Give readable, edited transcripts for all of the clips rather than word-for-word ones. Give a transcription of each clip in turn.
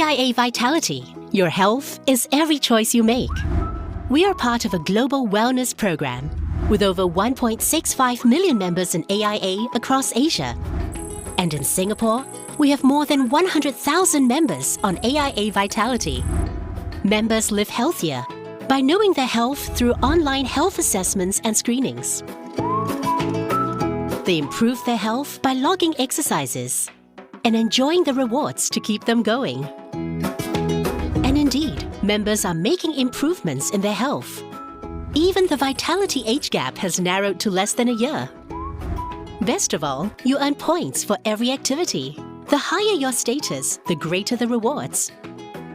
AIA Vitality. Your health is every choice you make. We are part of a global wellness program with over 1.65 million members in AIA across Asia. And in Singapore, we have more than 100,000 members on AIA Vitality. Members live healthier by knowing their health through online health assessments and screenings. They improve their health by logging exercises and enjoying the rewards to keep them going. And indeed, members are making improvements in their health. Even the vitality age gap has narrowed to less than a year. Best of all, you earn points for every activity. The higher your status, the greater the rewards,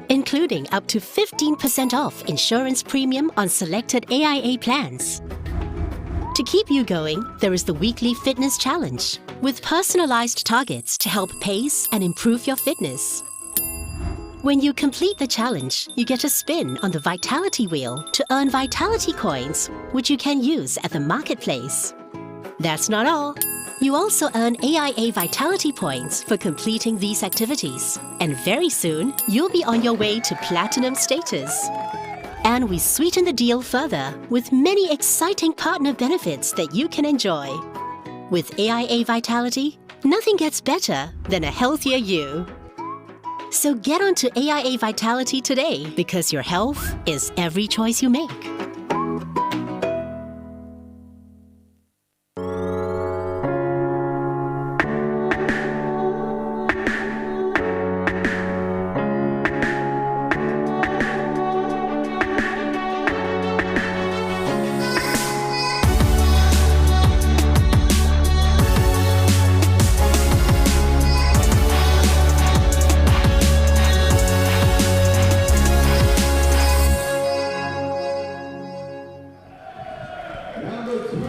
including up to 15% off insurance premium on selected AIA plans. To keep you going, there is the weekly fitness challenge with personalized targets to help pace and improve your fitness. When you complete the challenge, you get a spin on the Vitality Wheel to earn Vitality Coins, which you can use at the marketplace. That's not all. You also earn AIA Vitality Points for completing these activities. And very soon, you'll be on your way to Platinum status. And we sweeten the deal further with many exciting partner benefits that you can enjoy. With AIA Vitality, nothing gets better than a healthier you. So get onto AIA Vitality today because your health is every choice you make.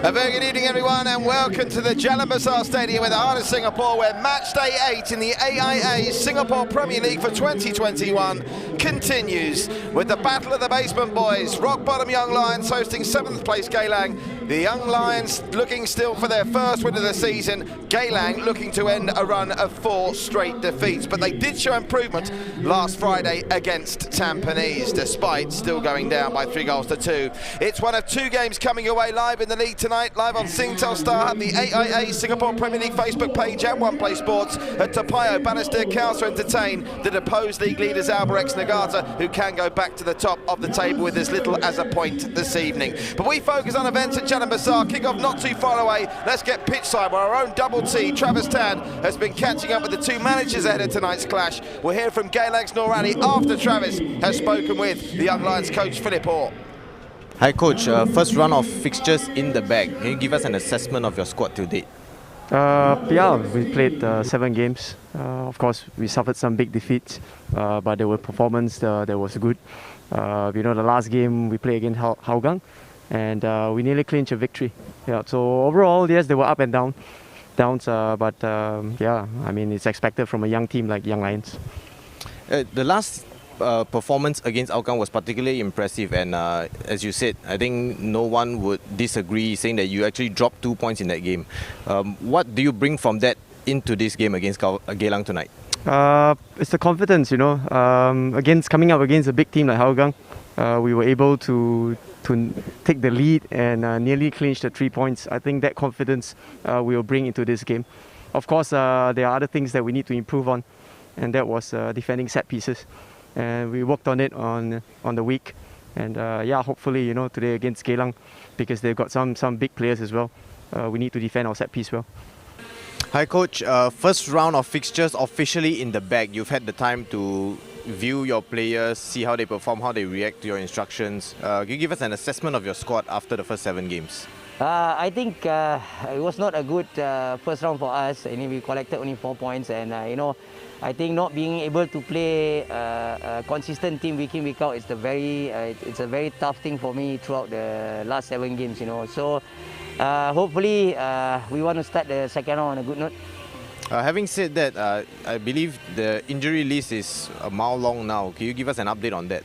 A very good evening, everyone, and welcome to the Jalan Besar Stadium in the heart of Singapore, where match day 8 in the AIA Singapore Premier League for 2021 continues with the battle of the basement boys. Rock bottom Young Lions hosting 7th place Geylang. The Young Lions looking still for their first win of the season. Geylang looking to end a run of 4 straight defeats, but they did show improvement last Friday against Tampines, despite still going down by 3-2. It's one of 2 games coming your way live in the league tonight, live on Singtelstar and the AIA Singapore Premier League Facebook page and One Play Sports. At Topayo, Bannister Council entertain the deposed league leaders Albirex Nagata, who can go back to the top of the table with as little as a point this evening. But we focus on events at Jalan Besar. Kick-off not too far away. Let's get pitchside where our own double T, Travis Tan, has been catching up with the 2 managers ahead of tonight's clash. We'll hear from Geylang's Norani after Travis has spoken with the Young Lions coach Philip Orr. Hi Coach, first run of fixtures in the bag. Can you give us an assessment of your squad to date? Yeah, we played 7 games. Of course, we suffered some big defeats, but there were performance that was good. The last game we played against Hougang, and we nearly clinched a victory. Yeah, so overall, yes, they were up and downs, but yeah, I mean, it's expected from a young team like Young Lions. The last performance against Hougang was particularly impressive, and as you said, I think no one would disagree saying that you actually dropped 2 points in that game. What do you bring from that into this game against Geylang tonight? It's the confidence, coming up against a big team like Hougang. We were able to take the lead and nearly clinch the 3 points. I think that confidence we will bring into this game. Of course, there are other things that we need to improve on, and that was defending set pieces. And we worked on it on the week, and yeah, hopefully today against Geylang, because they've got some big players as well. We need to defend our set piece well. Hi Coach, first round of fixtures officially in the bag. You've had the time to view your players, see how they perform, how they react to your instructions. Can you give us an assessment of your squad after the first 7 games? I think it was not a good first round for us. We collected only 4 points, and I think not being able to play a consistent team week in, week out, it's a very tough thing for me throughout the last 7 games. So hopefully we want to start the second round on a good note. Having said that, I believe the injury list is a mile long now. Can you give us an update on that?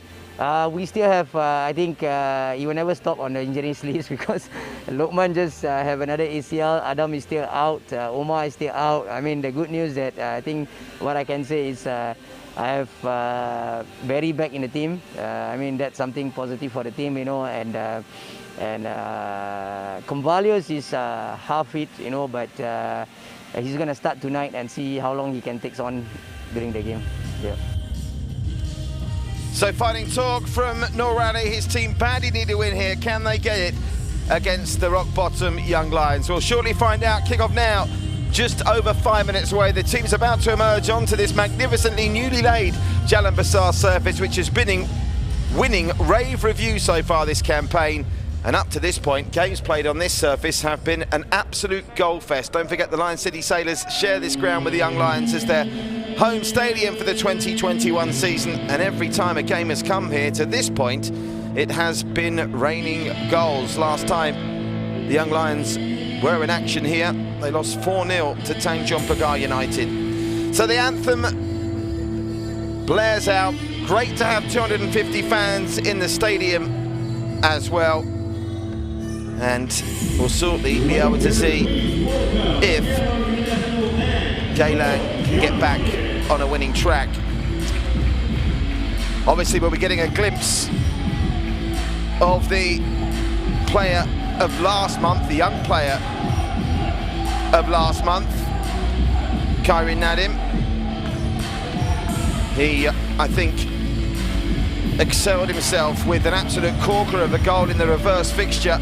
We still have, I think he will never stop on the injuries list because Lokman just have another ACL, Adam is still out, Omar is still out. I mean, the good news that I think what I can say is I have Barry back in the team. I mean, that's something positive for the team, you know, and Convalios is half fit, you know, but he's going to start tonight and see how long he can take on during the game. Yeah. So fighting talk from Norali, his team badly need to win here. Can they get it against the rock bottom Young Lions? We'll shortly find out. Kick-off now, just over 5 minutes away. The team's about to emerge onto this magnificently newly laid Jalan Besar surface, which has been winning rave reviews so far this campaign. And up to this point, games played on this surface have been an absolute goal fest. Don't forget the Lion City Sailors share this ground with the Young Lions as their home stadium for the 2021 season. And every time a game has come here to this point, it has been raining goals. Last time, the Young Lions were in action here. They lost 4-0 to Tanjung Pagar United. So the anthem blares out. Great to have 250 fans in the stadium as well. And we'll shortly be able to see if Geylang can get back on a winning track. Obviously, we'll be getting a glimpse of the player of last month, the young player of last month, Khairi Nadim. He, I think, excelled himself with an absolute corker of a goal in the reverse fixture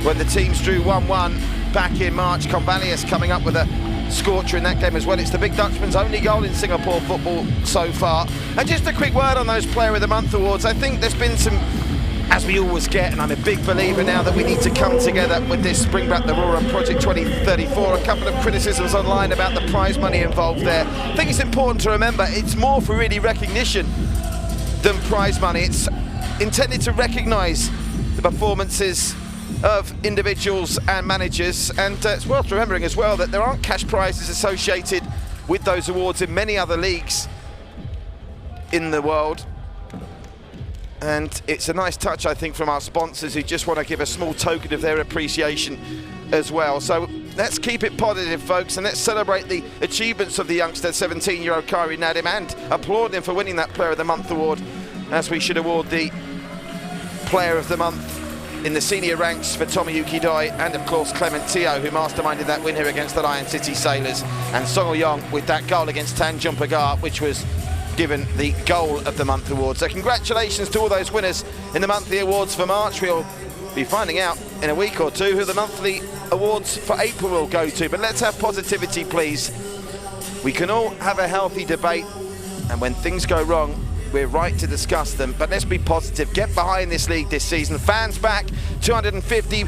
when the teams drew 1-1 back in March. Convalios coming up with a scorcher in that game as well. It's the big Dutchman's only goal in Singapore football so far. And just a quick word on those Player of the Month awards. I think there's been some, as we always get, and I'm a big believer now that we need to come together with this Bring Back the Roar and Project 2034. A couple of criticisms online about the prize money involved there. I think it's important to remember it's more for really recognition than prize money. It's intended to recognise the performances of individuals and managers, and it's worth remembering as well that there aren't cash prizes associated with those awards in many other leagues in the world. And it's a nice touch, I think, from our sponsors who just want to give a small token of their appreciation as well. So let's keep it positive, folks, and let's celebrate the achievements of the youngster, 17-year-old Khairi Nadim, and applaud him for winning that Player of the Month award, as we should award the Player of the Month in the senior ranks for Tomoyuki Doi, and of course Clement Teo, who masterminded that win here against the Lion City Sailors, and Song Yong with that goal against Tanjung Pagar, which was given the Goal of the Month award. So congratulations to all those winners in the monthly awards for March. We'll be finding out in a week or two who the monthly awards for April will go to, but let's have positivity, please. We can all have a healthy debate, and when things go wrong, we're right to discuss them, but let's be positive. Get behind this league this season. Fans back, 250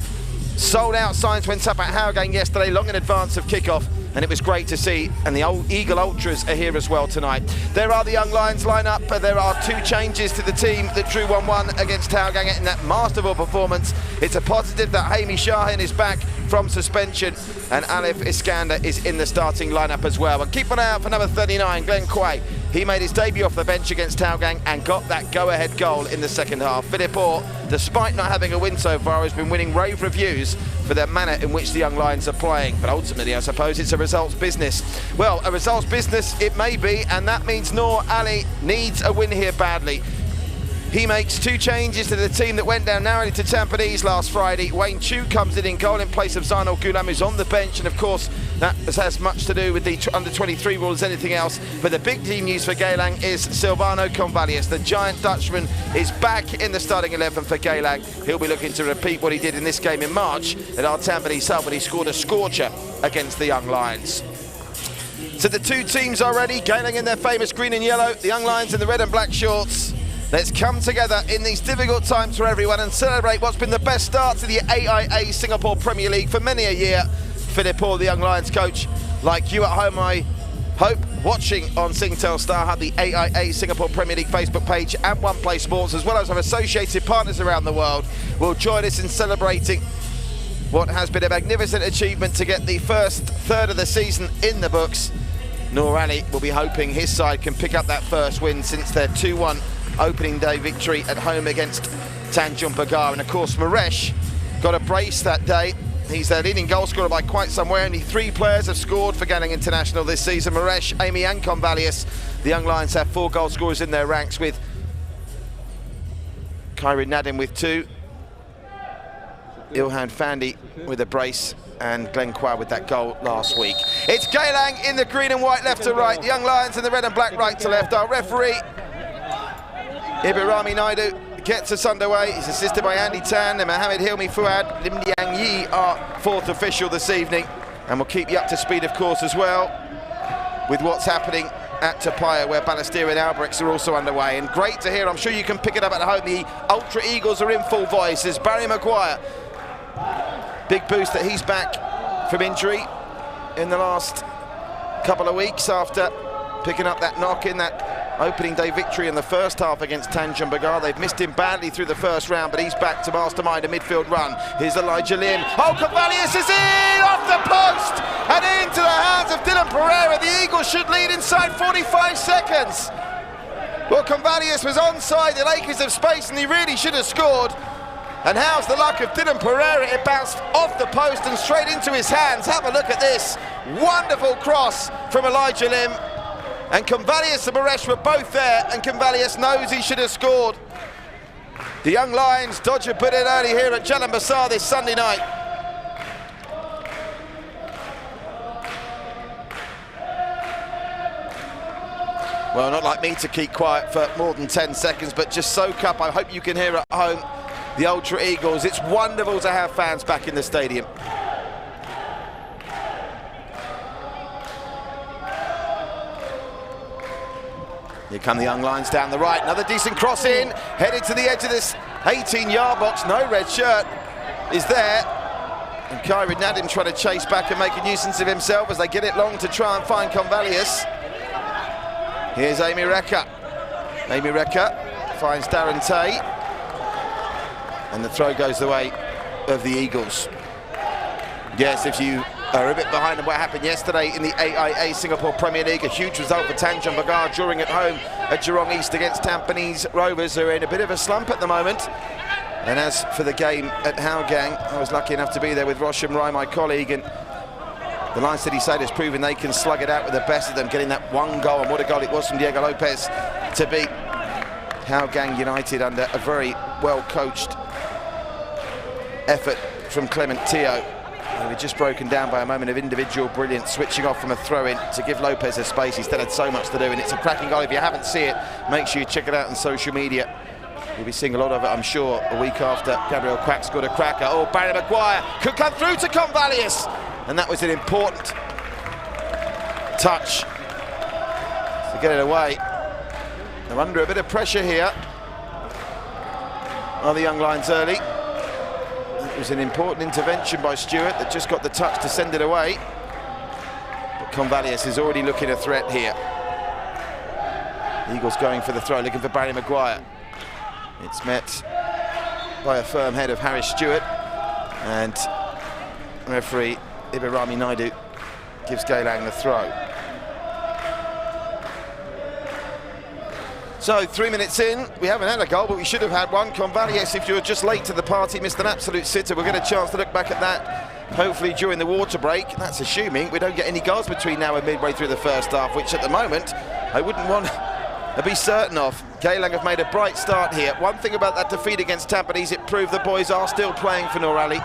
sold out signs went up at Howgang yesterday, long in advance of kickoff, and it was great to see. And the old Eagle Ultras are here as well tonight. There are the Young Lions line-up. There are two changes to the team that drew 1-1 against Howgang in that masterful performance. It's a positive that Haimi Shahin is back from suspension, and Alif Iskander is in the starting lineup as well. And keep an eye out for number 39, Glenn Quay. He made his debut off the bench against Howgang and got that go-ahead goal in the second half. Philip Orr, despite not having a win so far, has been winning rave reviews for the manner in which the Young Lions are playing. But ultimately, I suppose it's a results business. Well, a results business it may be, and that means Noor Ali needs a win here badly. He makes two changes to the team that went down narrowly to Tampines last Friday. Wayne Chu comes in goal in place of Zainal Ghulam, who's on the bench, and of course that has as much to do with the under-23 rule as anything else. But the big team news for Geylang is Silvano Convalios. The giant Dutchman is back in the starting 11 for Geylang. He'll be looking to repeat what he did in this game in March at our Tampines hub when he scored a scorcher against the Young Lions. So the two teams are ready. Geylang in their famous green and yellow, the Young Lions in the red and black shorts. Let's come together in these difficult times for everyone and celebrate what's been the best start to the AIA Singapore Premier League for many a year. Philip Orr, the Young Lions coach, like you at home, I hope, watching on Singtel Star Hub, the AIA Singapore Premier League Facebook page, and One Play Sports, as well as our associated partners around the world, will join us in celebrating what has been a magnificent achievement to get the first third of the season in the books. Noor Ali will be hoping his side can pick up that first win since their 2-1 opening day victory at home against Tanjung Pagar. And of course Maresh got a brace that day He's their leading goal scorer by quite some way. Only 3 players have scored for Geylang International this season. Maresh, Amy and Convalius. The young Lions have 4 goal scorers in their ranks, with Kyrie Nadim with 2, Ilhan Fandi with a brace, and Glenn Quire with that goal last week. It's Geylang in the green and white left to right. The young Lions in the red and black right to left. Our referee, Ibrahim Naidu, gets us underway. He's assisted by Andy Tan and Mohamed Hilmi Fuad. Lim Liang Yi, our 4th official this evening. And we'll keep you up to speed, of course, as well, with what's happening at Tapaya, where Balestier and Alberic's are also underway. And great to hear, I'm sure you can pick it up at home, the Ultra Eagles are in full voice as Barry Maguire. Big boost that he's back from injury in the last couple of weeks after picking up that knock in that opening day victory in the first half against Tanjung Pagar. They've missed him badly through the first round, but he's back to mastermind a midfield run. Here's Elijah Lim. Oh, Convalius is in! Off the post! And into the hands of Dylan Pereira. The Eagles should lead inside 45 seconds. Well, Convalius was onside the acres of space, and he really should have scored. And how's the luck of Dylan Pereira? It bounced off the post and straight into his hands. Have a look at this. Wonderful cross from Elijah Lim. And Convalius and Maresh were both there, and Convalius knows he should have scored. The young Lions dodge a bit early here at Jalan Besar this Sunday night. Well, not like me to keep quiet for more than 10 seconds, but just soak up. I hope you can hear at home the Ultra Eagles. It's wonderful to have fans back in the stadium. Here come the young Lions down the right. Another decent cross in, headed to the edge of this 18-yard box. No red shirt is there. And Kyrie Nadim trying to chase back and make a nuisance of himself as they get it long to try and find Convalius. Here's Amy Rekka. Amy Rekka finds Darren Tay. And the throw goes the way of the Eagles. Yes, if you are a bit behind on what happened yesterday in the AIA Singapore Premier League, a huge result for Tanjung Pagar, drawing at home at Jurong East against Tampines Rovers, who are in a bit of a slump at the moment. And as for the game at Hougang, I was lucky enough to be there with Roshan Rai, my colleague, and the Lion City side has proven they can slug it out with the best of them, getting that 1 goal, and what a goal it was from Diego Lopez to beat Hougang United under a very well-coached effort from Clement Teo. They were just broken down by a moment of individual brilliance, switching off from a throw-in to give Lopez a space. He still had so much to do, and it's a cracking goal. If you haven't seen it, make sure you check it out on social media. You'll be seeing a lot of it, I'm sure, a week after Gabriel Quack scored a cracker. Oh, Barry Maguire could come through to Convalius, and that was an important touch to get it away. They're under a bit of pressure here. Are the young Lions early? It was an important intervention by Stewart that just got the touch to send it away. But Convalius is already looking a threat here. Eagles going for the throw, looking for Barry Maguire. It's met by a firm head of Harris Stewart, and referee Ibrahim Naidu gives Geylang the throw. So 3 minutes in, we haven't had a goal, but we should have had one. Convalius, if you were just late to the party, missed an absolute sitter. We'll get a chance to look back at that, hopefully during the water break. That's assuming we don't get any goals between now and midway through the first half, which at the moment I wouldn't want to be certain of. Geylang have made a bright start here. One thing about that defeat against Tampines, it proved the boys are still playing for Noor Ali.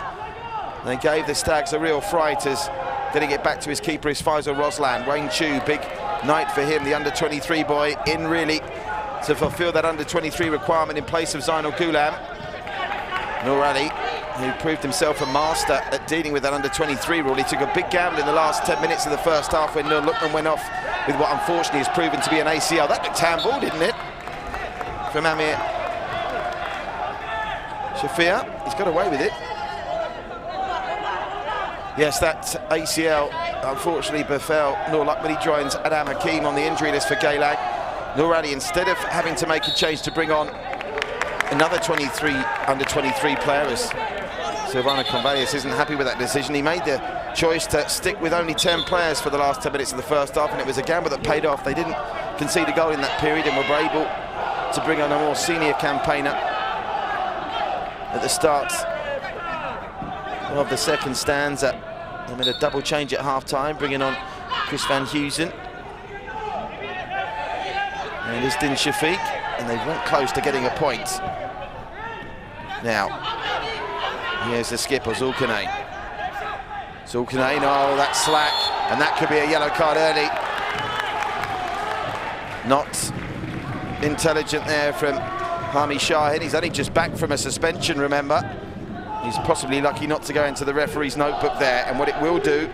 They gave the Stags a real fright as getting it back to his keeper is Faisal Roslan. Wayne Chu, big night for him, the under-23 boy, in really to fulfill that under-23 requirement in place of Zainul Ghulam. Noor Ali, who proved himself a master at dealing with that under-23 rule. He took a big gamble in the last 10 minutes of the first half when Noor Lukman went off with what unfortunately has proven to be an ACL. That looked handball, didn't it? From Amir Shafir. He's got away with it. Yes, that ACL unfortunately befell Noor Lukman. He joins Adam Hakim on the injury list for Geylang. Noor Ali, instead of having to make a change to bring on another under-23 player, as Silvana Convalius isn't happy with that decision, he made the choice to stick with only 10 players for the last 10 minutes of the first half, and it was a gamble that paid off. They didn't concede a goal in that period and were able to bring on a more senior campaigner at the start of the second stanza. They made a double change at half-time, bringing on Chris van Heusen and Isdin Shafiq, and they went close to getting a point. Now, here's the skipper, Zulkarnain. Zulkarnain, oh, that's slack, and that could be a yellow card early. Not intelligent there from Hami Shahin. He's only just back from a suspension, remember. He's possibly lucky not to go into the referee's notebook there, and what it will do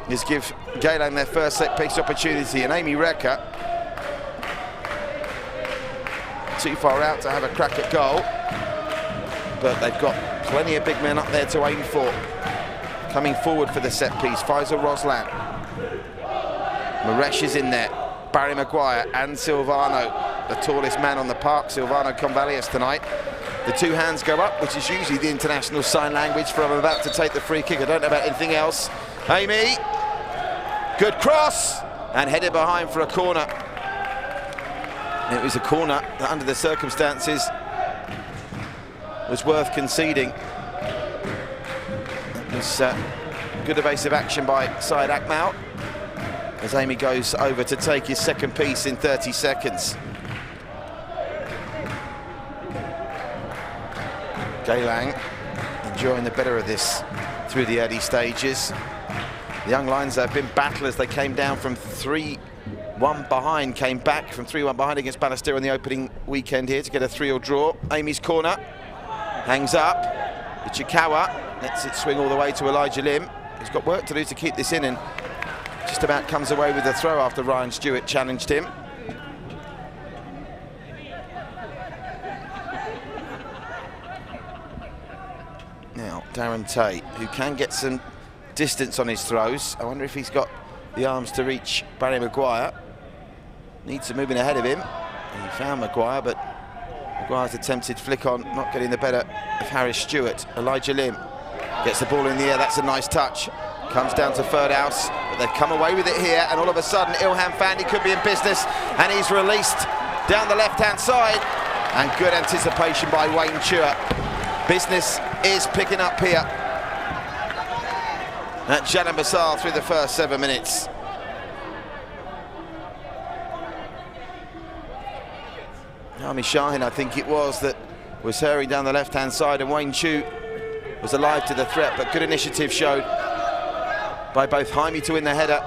is give Geylang their first set-piece opportunity, and Amy Rekka too far out to have a crack at goal, but they've got plenty of big men up there to aim for. Coming forward for the set-piece, Faisal Roslan. Maresh is in there, Barry Maguire and Silvano, the tallest man on the park, Silvano Convalius tonight. The two hands go up, which is usually the international sign language for I'm about to take the free kick. I don't know about anything else. Amy, good cross, and headed behind for a corner. It was a corner that under the circumstances was worth conceding. It was good evasive action by Syed Akmal as Amy goes over to take his second piece in 30 seconds. Geylang enjoying the better of this through the early stages. The young lions have been battlers. They came down from 3-1 behind, came back from 3-1 behind against Balestier on the opening weekend here to get a 3-3 draw. Amy's corner, hangs up. Ichikawa lets it swing all the way to Elijah Lim. He's got work to do to keep this in and just about comes away with a throw after Ryan Stewart challenged him. Now, Darren Tate, who can get some distance on his throws. I wonder if he's got the arms to reach Barry Maguire. Needs to move in ahead of him. And he found Maguire, but Maguire's attempted flick on, not getting the better of Harris Stewart. Elijah Lim gets the ball in the air, that's a nice touch. Comes down to Ferdhouse, but they've come away with it here, and all of a sudden Ilham Fandi could be in business, and he's released down the left-hand side. And good anticipation by Wayne Chua. Business is picking up here at Jalan Besar through the first 7 minutes. Hami Shahin, I think it was, that was hurrying down the left-hand side, and Wayne Chu was alive to the threat, but good initiative showed by both Jaime to win the header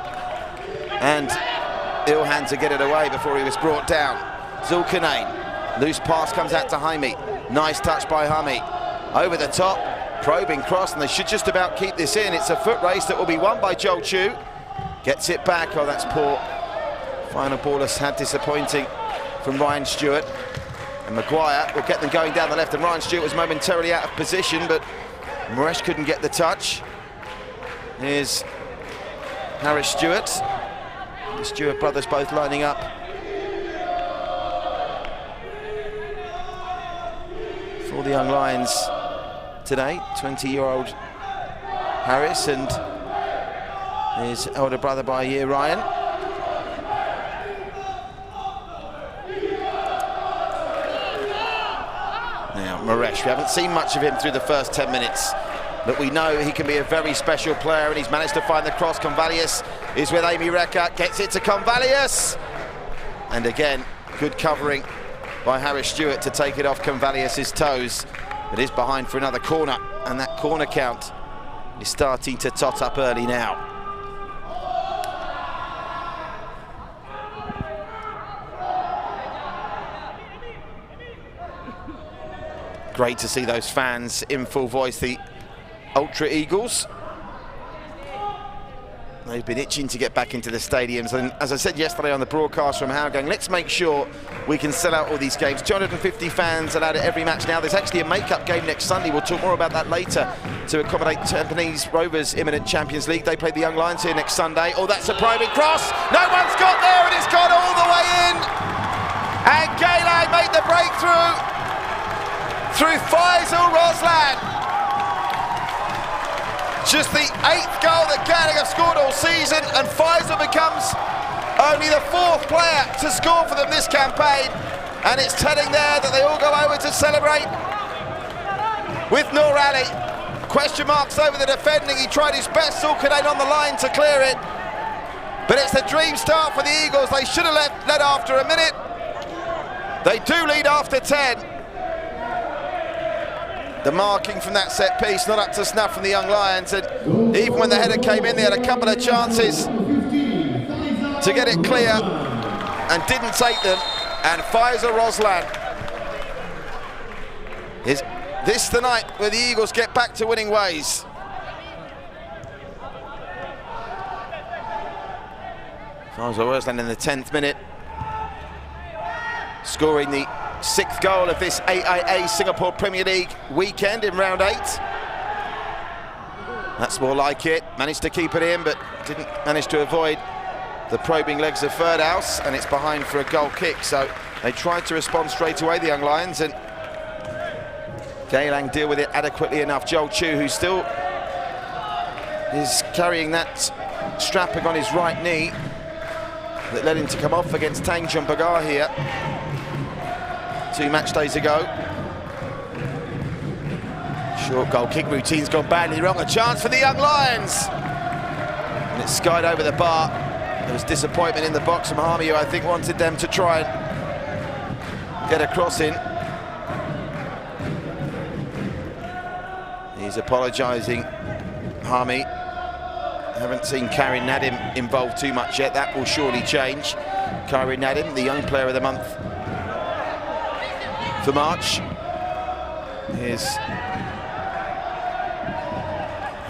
and Ilhan to get it away before he was brought down. Zulkarnain, loose pass comes out to Jaime. Nice touch by Jaime. Over the top, probing cross, and they should just about keep this in. It's a foot race that will be won by Joel Chu. Gets it back, oh that's poor. Final ball has had disappointing from Ryan Stewart. And Maguire will get them going down the left, and Ryan Stewart was momentarily out of position, but Maresh couldn't get the touch. Here's Harris Stewart. The Stewart brothers both lining up for the Young Lions today. 20-year-old Harris and his elder brother by a year, Ryan. Now, Maresh, we haven't seen much of him through the first 10 minutes, but we know he can be a very special player, and he's managed to find the cross. Convalius is with Amy Rekka, gets it to Convalius. And again, good covering by Harris Stewart to take it off Convalius's toes. It is behind for another corner, and that corner count is starting to tot up early now. Great to see those fans in full voice, the Ultra Eagles. They've been itching to get back into the stadiums, and as I said yesterday on the broadcast from Hougang, let's make sure we can sell out all these games. 250 fans allowed at every match now. There's actually a make-up game next Sunday. We'll talk more about that later to accommodate Tampines Rovers' imminent Champions League. They play the Young Lions here next Sunday. Oh, that's a private cross. No one's got there, and it's gone all the way in. And Geylang made the breakthrough through Faisal Roslan. Just the 8th goal that Geylang have scored all season, and Faisal becomes only the 4th player to score for them this campaign. And it's telling there that they all go over to celebrate with Noor Ali. Question marks over the defending. He tried his best, Zulkarnain on the line to clear it. But it's a dream start for the Eagles. They should have led after a minute. They do lead after 10. The marking from that set piece not up to snuff from the Young Lions, and even when the header came in, they had a couple of chances to get it clear and didn't take them. And Faisal Roslan is this the night where the Eagles get back to winning ways. Faisal Roslan in the 10th minute, scoring the 6th goal of this AIA Singapore Premier League weekend in round 8. That's more like it. Managed to keep it in, but didn't manage to avoid the probing legs of Ferdous, and it's behind for a goal kick. So they tried to respond straight away, the Young Lions, and Geylang deal with it adequately enough. Joel Chu, who still is carrying that strapping on his right knee that led him to come off against Tang Jumpagar here 2 match days ago. Short goal kick routine's gone badly wrong. A chance for the Young Lions. And it's skied over the bar. There was disappointment in the box from Harmy, who I think wanted them to try and get a cross in. He's apologising, Harmy. Haven't seen Karim Nadim involved too much yet. That will surely change. Karim Nadim, the Young Player of the Month for March. Here's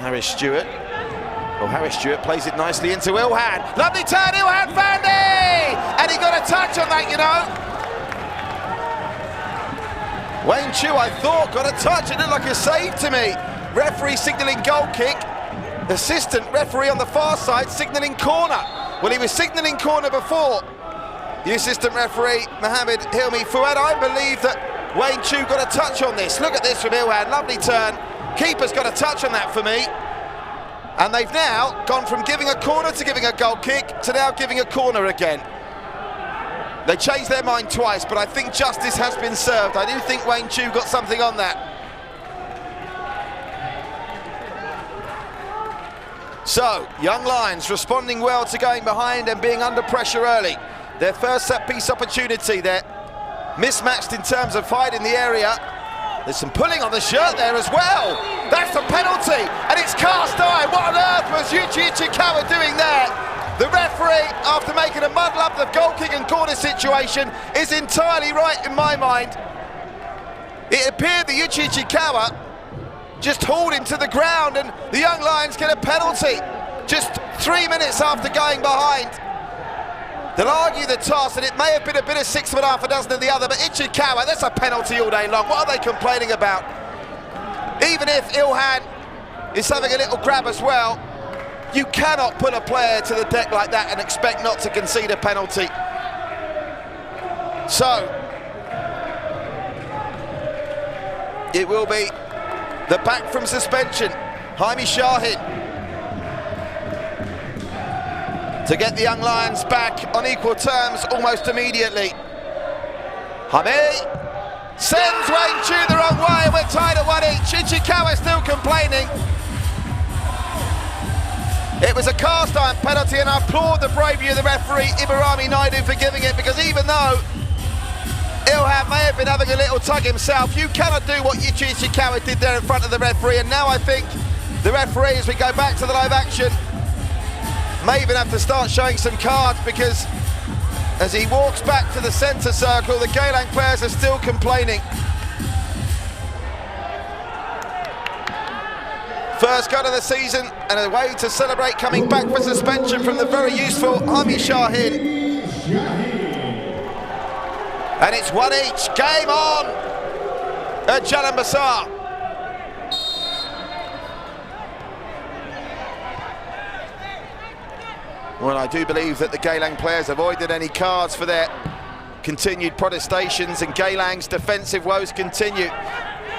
Harris Stewart. Well, Harris Stewart plays it nicely into Ilhan. Lovely turn, Ilhan Fandi! And he got a touch on that, you know. Wayne Chu, I thought, got a touch. It looked like a save to me. Referee signalling goal kick. Assistant referee on the far side signalling corner. Well, he was signalling corner before. The assistant referee, Mohammed Hilmi Fuad. I believe that Wayne Chu got a touch on this. Look at this from Ilhan, lovely turn. Keeper's got a touch on that for me. And they've now gone from giving a corner to giving a goal kick to now giving a corner again. They changed their mind twice, but I think justice has been served. I do think Wayne Chu got something on that. So, Young Lions responding well to going behind and being under pressure early. Their first set-piece opportunity, they're mismatched in terms of fight in the area. There's some pulling on the shirt there as well. That's the penalty, and it's cast iron. What on earth was Yuji Ichikawa doing there? The referee, after making a muddle up the goal kick and corner situation, is entirely right in my mind. It appeared that Yuji Ichikawa just hauled him to the ground, and the Young Lions get a penalty just 3 minutes after going behind. They'll argue the toss, and it may have been a bit of 6 of an half a dozen of the other, but Ichikawa, that's a penalty all day long. What are they complaining about? Even if Ilhan is having a little grab as well, you cannot put a player to the deck like that and expect not to concede a penalty. So, it will be the back from suspension, Jaime Shahin, to get the Young Lions back on equal terms almost immediately. Jaime sends Wayne Chu the wrong way, and we're tied at 1 each. Ichikawa still complaining. It was a cast iron penalty, and I applaud the bravery of the referee, Ibarami Naidu, for giving it, because even though Ilhan may have been having a little tug himself, you cannot do what Yuji Ichikawa did there in front of the referee. And now I think the referee, as we go back to the live action, may even have to start showing some cards, because as he walks back to the centre circle, the Geylang players are still complaining. First goal of the season, and a way to celebrate coming back for suspension from the very useful Jaime Shahin. And it's 1 each. Game on at Jalan Besar. Well, I do believe that the Geylang players avoided any cards for their continued protestations, and Geylang's defensive woes continue.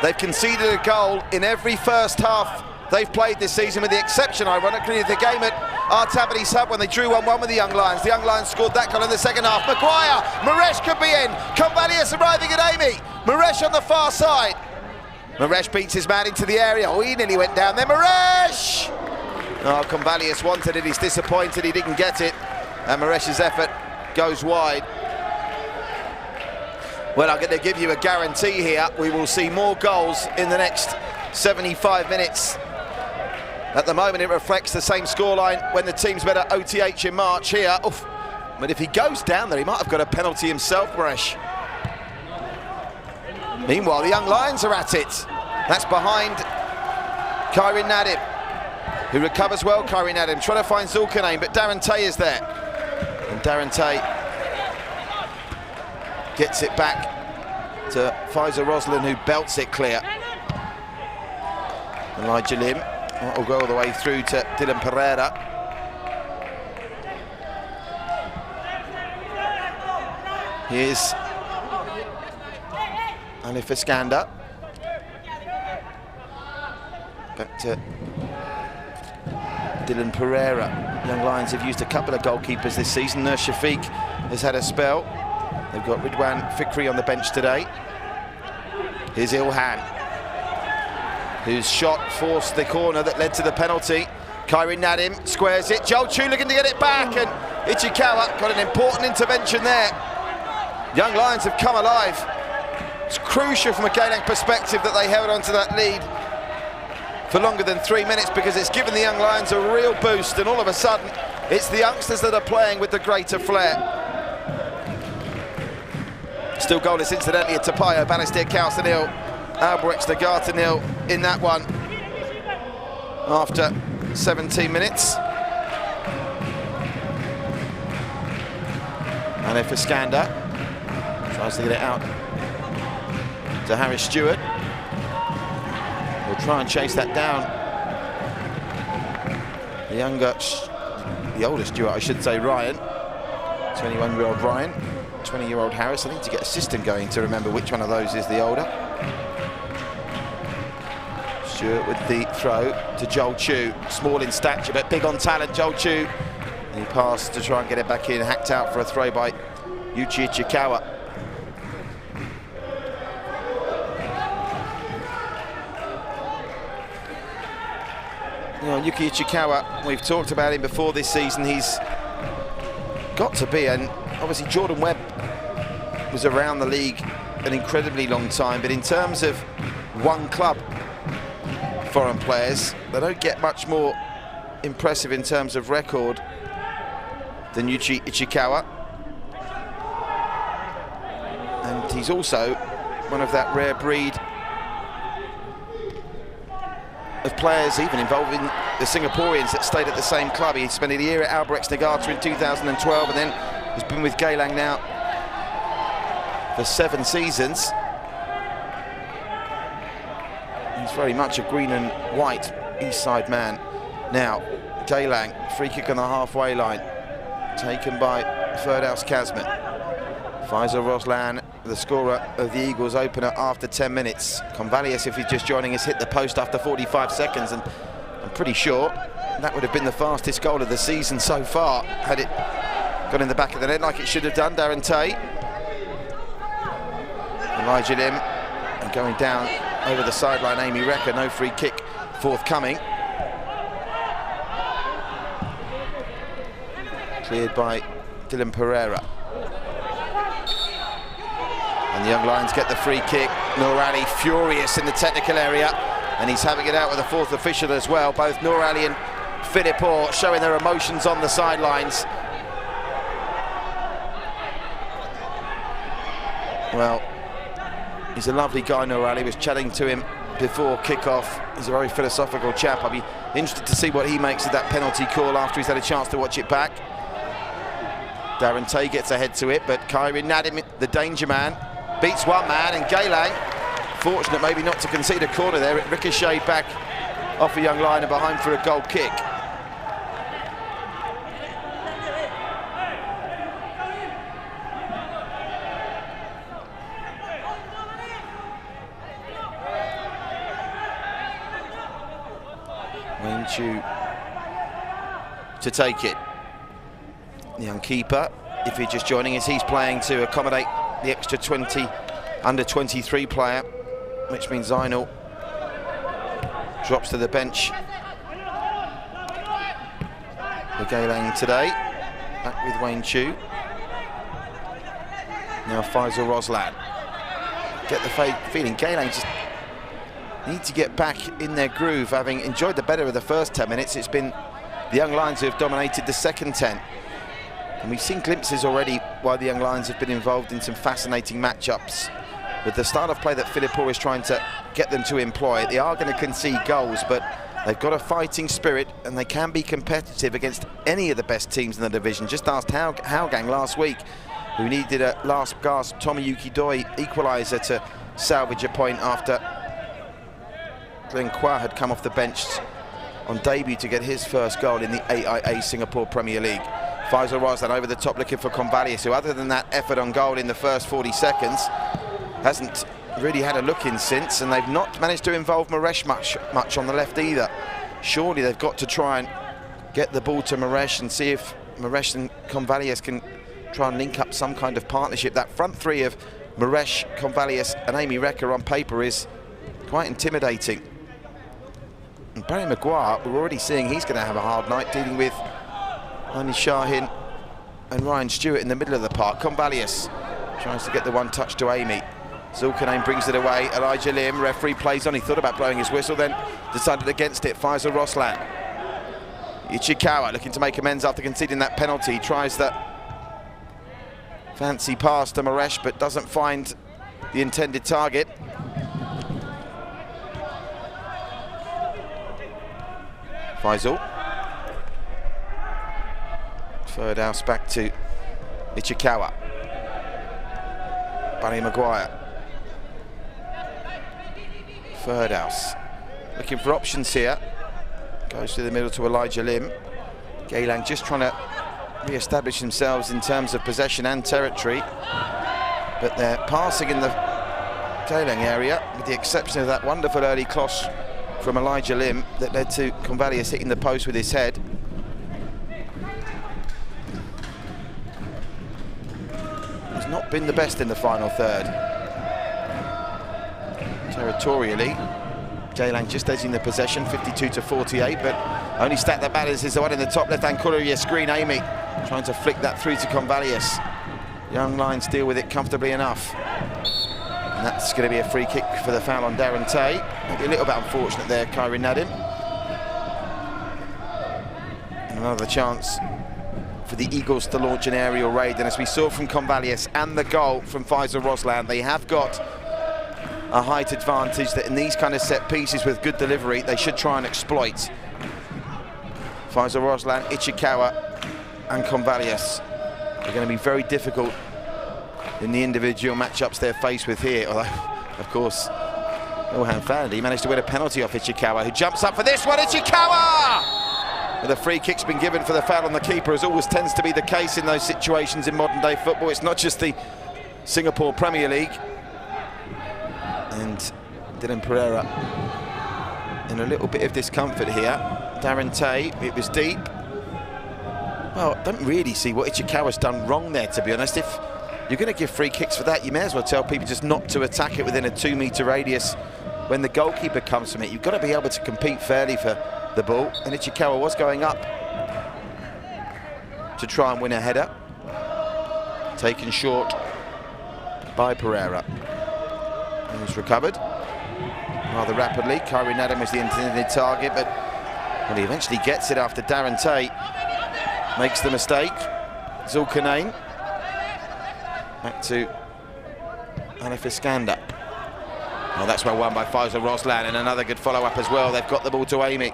They've conceded a goal in every first half they've played this season, with the exception, ironically, of the game at Artabadi Sub when they drew 1-1 with the Young Lions. The Young Lions scored that goal in the second half. Maguire, Maresh could be in. Convalius arriving at Amy. Maresh on the far side. Maresh beats his man into the area. Oh, he nearly went down there. Maresh! Oh, Convalius wanted it. He's disappointed he didn't get it. And Maresh's effort goes wide. Well, I'm going to give you a guarantee here. We will see more goals in the next 75 minutes. At the moment, it reflects the same scoreline when the teams met at OTH in March here. Oof. But if he goes down there, he might have got a penalty himself, Maresh. Meanwhile, the Young Lions are at it. That's behind Kairin Nadim, who recovers well. Kairin Nadim trying to find Zulkarnain, but Darren Tay is there. And Darren Tay gets it back to Faisal Roslan, who belts it clear. Elijah Lim will go all the way through to Dylan Pereira. Here's Alif Iskander. Back to Dylan Pereira. Young Lions have used a couple of goalkeepers this season. Nur Shafiq has had a spell. They've got Ridwan Fikri on the bench today. Here's Ilhan, whose shot forced the corner that led to the penalty. Kairin Nadim squares it. Joel Chu looking to get it back, and Ichikawa got an important intervention there. Young Lions have come alive. It's crucial from a Geylang perspective that they held on to that lead for longer than 3 minutes, because it's given the Young Lions a real boost, and all of a sudden it's the youngsters that are playing with the greater flair. Still goalless incidentally at Tapayo. Banastir Kaus 0, Albrecht Nagata 0 in that one after 17 minutes. And if Iskander tries to get it out to Harris Stewart, we'll try and chase that down. The older Stewart, I should say, Ryan, 21-year-old Ryan, 20-year-old Harris. I need to get a system going to remember which one of those is the older. Stewart with the throw to Joel Chu, small in stature but big on talent. Joel Chu, he passed to try and get it back in, hacked out for a throw by Yuichi Ichikawa. You know, Yuki Ichikawa, we've talked about him before this season. He's got to be, and obviously Jordan Webb was around the league an incredibly long time, but in terms of one club foreign players, they don't get much more impressive in terms of record than Yuichi Ichikawa. And he's also one of that rare breed of players even involving the Singaporeans that stayed at the same club. He spent a year at Albrecht Nagata in 2012 and then has been with Geylang now for 7 seasons. He's very much a green and white east side man. Now, Geylang, free kick on the halfway line, taken by Firdaus Kazman. Faisal Roslan, the scorer of the Eagles opener after 10 minutes. Convalius, if he's just joining us, hit the post after 45 seconds, and I'm pretty sure that would have been the fastest goal of the season so far, had it gone in the back of the net like it should have done. Darren Tay. Elijah Lim, and going down over the sideline, Amy Recker, no free kick forthcoming. Cleared by Dylan Pereira. And the Young Lions get the free kick. Noor Ali furious in the technical area, and he's having it out with the 4th official as well. Both Noor Ali and Philip Orr showing their emotions on the sidelines. Well, he's a lovely guy, Noor Ali. Was chatting to him before kick-off. He's a very philosophical chap. I'll be interested to see what he makes of that penalty call after he's had a chance to watch it back. Darren Tay gets ahead to it, but Kairin Nadim, the danger man, beats one man, and Geylang, fortunate maybe not to concede a corner there. It ricocheted back off a Young Lion and behind for a goal kick. Wayne Chu to take it. The young keeper, if you're just joining us, he's playing to accommodate the extra 20 under 23 player, which means Zainul drops to the bench for Geylang today. Back with Wayne Chu. Now Faisal Roslan. Get the feeling Geylang just need to get back in their groove, having enjoyed the better of the first 10 minutes. It's been the Young Lions who have dominated the second 10. And we've seen glimpses already while the Young Lions have been involved in some fascinating matchups. With the style of play that Philippor is trying to get them to employ, they are going to concede goals, but they've got a fighting spirit and they can be competitive against any of the best teams in the division. Just asked Hougang last week, who needed a last gasp Tomoyuki Doi equaliser to salvage a point after Glenn Kwa had come off the bench on debut to get his first goal in the AIA Singapore Premier League. Faisal Roslan over the top looking for Convalius, who other than that effort on goal in the first 40 seconds, hasn't really had a look in since, and they've not managed to involve Maresh much on the left either. Surely they've got to try and get the ball to Maresh and see if Maresh and Convalius can try and link up some kind of partnership. That front three of Maresh, Convalius and Amy Recker on paper is quite intimidating. And Barry Maguire, we're already seeing he's going to have a hard night dealing with Hani Shahin and Ryan Stewart in the middle of the park. Convalius tries to get the one touch to Amy. Zulkarnain brings it away. Elijah Lim, referee plays on. He thought about blowing his whistle, then decided against it. Faisal Roslan. Ichikawa looking to make amends after conceding that penalty. He tries that fancy pass to Maresh, but doesn't find the intended target. Faisal. Third house back to Ichikawa. Barry Maguire. Third house. Looking for options here. Goes to the middle to Elijah Lim. Geylang just trying to re-establish themselves in terms of possession and territory. But they're passing in the Geylang area, with the exception of that wonderful early cross from Elijah Lim that led to Convalius hitting the post with his head. He's not been the best in the final third. Territorially, Geylang just edging the possession, 52-48, but only stack that matters is the one in the top left-hand corner of your screen. Amy trying to flick that through to Convalius. Young Lions deal with it comfortably enough. And that's going to be a free kick for the foul on Darren Tay. Maybe a little bit unfortunate there, Kyrie Nadim. And another chance for the Eagles to launch an aerial raid. And as we saw from Convalius and the goal from Faisal Roslan, they have got a height advantage that in these kind of set pieces with good delivery they should try and exploit. Faisal Roslan, Ichikawa and Convalius are going to be very difficult in the individual matchups they're faced with here, although of course Ilhan Fandi managed to win a penalty off Ichikawa, who jumps up for this one. Ichikawa! But the free kick's been given for the foul on the keeper, as always tends to be the case in those situations in modern day football. It's not just the Singapore Premier League. And Dylan Pereira in a little bit of discomfort here. Darren Tay, it was deep. Well, I don't really see what Ichikawa's done wrong there, to be honest. If you're going to give free kicks for that, you may as well tell people just not to attack it within a 2-metre radius when the goalkeeper comes from it. You've got to be able to compete fairly for the ball, and Ichikawa was going up to try and win a header. Taken short by Pereira. He's recovered rather rapidly. Kyrie Nadim was the intended target, but well, he eventually gets it after Darren Tay makes the mistake. Zulkarnain back to Hanif Iskander. Well, that's well won by Faisal Roslan, and another good follow-up as well. They've got the ball to Amy.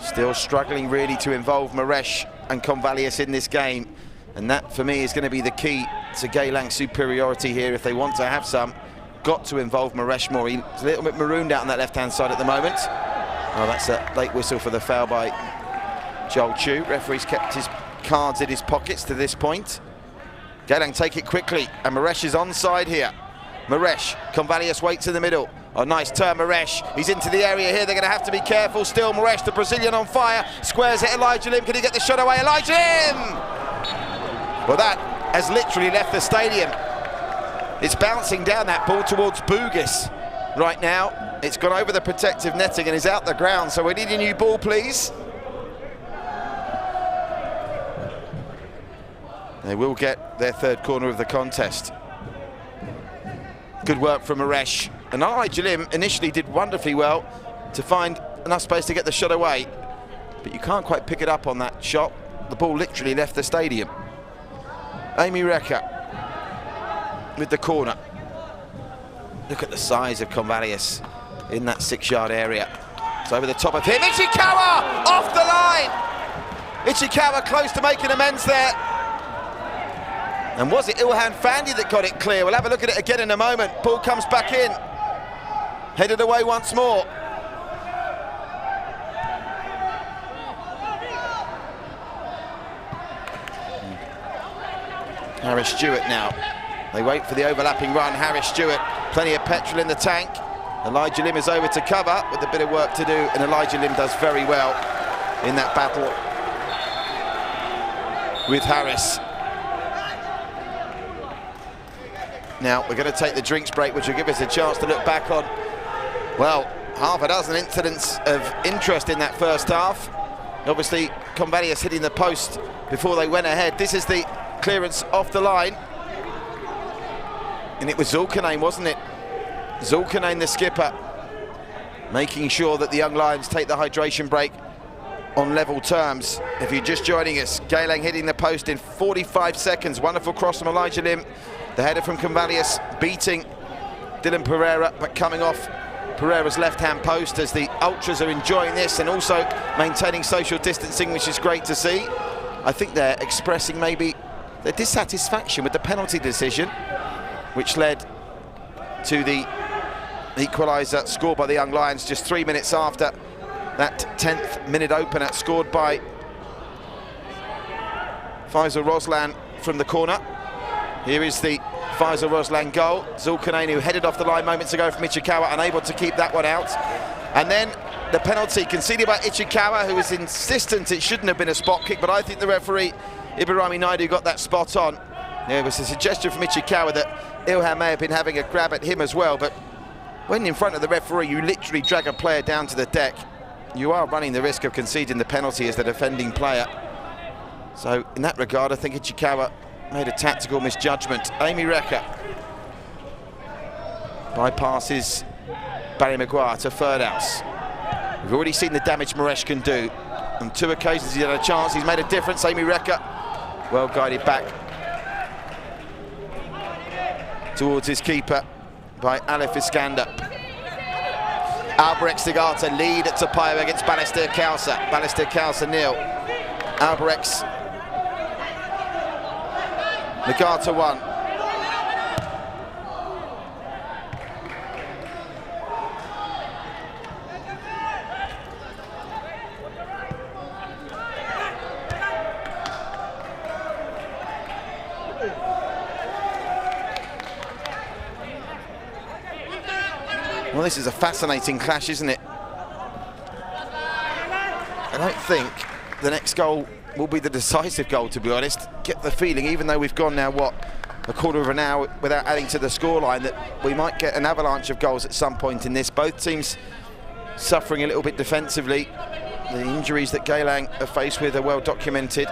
Still struggling really to involve Maresh and Convalius in this game, and that for me is going to be the key to Geylang's superiority here if they want to have some. Got to involve Maresh more. He's a little bit marooned out on that left-hand side at the moment. Oh, that's a late whistle for the foul by Joel Chu. Referee's kept his cards in his pockets to this point. Geylang take it quickly, and Maresh is onside here. Maresh, Convalius waits in the middle. Oh, nice turn, Maresh. He's into the area here. They're going to have to be careful. Still, Maresh, the Brazilian on fire. Squares it, Elijah Lim. Can he get the shot away? Elijah Lim! Well, that has literally left the stadium. It's bouncing down that ball towards Bugis. right now. It's gone over the protective netting and is out the ground, so we need a new ball, please. They will get their third corner of the contest. Good work from Maresh. And AIA Jalan initially did wonderfully well to find enough space to get the shot away, but you can't quite pick it up on that shot. The ball literally left the stadium. Amy Reka with the corner. Look at the size of Convalius in that 6-yard area. It's over the top of him. Ichikawa off the line. Ichikawa close to making amends there. And was it Ilhan Fandi that got it clear? We'll have a look at it again in a moment. Ball comes back in. Headed away once more. Harris Stewart now. They wait for the overlapping run. Harris Stewart, plenty of petrol in the tank. Elijah Lim is over to cover with a bit of work to do, and Elijah Lim does very well in that battle with Harris. Now we're going to take the drinks break, which will give us a chance to look back on, well, half a dozen incidents of interest in that first half. Obviously, Convalius hitting the post before they went ahead. This is the clearance off the line. And it was Zulkarnain, wasn't it? Zulkarnain, the skipper, making sure that the young Lions take the hydration break on level terms. If you're just joining us, Geylang hitting the post in 45 seconds. Wonderful cross from Elijah Lim. The header from Convalius beating Dylan Pereira, but coming off Pereira's left-hand post as the Ultras are enjoying this and also maintaining social distancing, which is great to see. I think they're expressing maybe their dissatisfaction with the penalty decision, which led to the equaliser scored by the Young Lions just 3 minutes after that 10th minute opener, scored by Faisal Roslan from the corner. Here is the Faisal Roslan goal. Zulkarnain, who headed off the line moments ago from Ichikawa, unable to keep that one out. And then the penalty conceded by Ichikawa, who was insistent it shouldn't have been a spot kick, but I think the referee, Ibrahim Naidu, got that spot on. There was a suggestion from Ichikawa that Ilhan may have been having a grab at him as well, but when in front of the referee, you literally drag a player down to the deck. You are running the risk of conceding the penalty as the defending player. So in that regard, I think Ichikawa made a tactical misjudgment. Amy Reka bypasses Barry Maguire to Ferdhouse. We've already seen the damage Maresh can do. On 2 occasions he had a chance, he's made a difference. Amy Reka, well guided back towards his keeper by Alif Iskander. Albrecht Sigata lead at Topayo against Balestier Kausa. Balestier Kausa nil. Albrecht Nagata 1. Well, this is a fascinating clash, isn't it? I don't think the next goal will be the decisive goal, to be honest. Get the feeling, even though we've gone now, what, a quarter of an hour without adding to the scoreline, that we might get an avalanche of goals at some point in this. Both teams suffering a little bit defensively. The injuries that Geylang are faced with are well documented.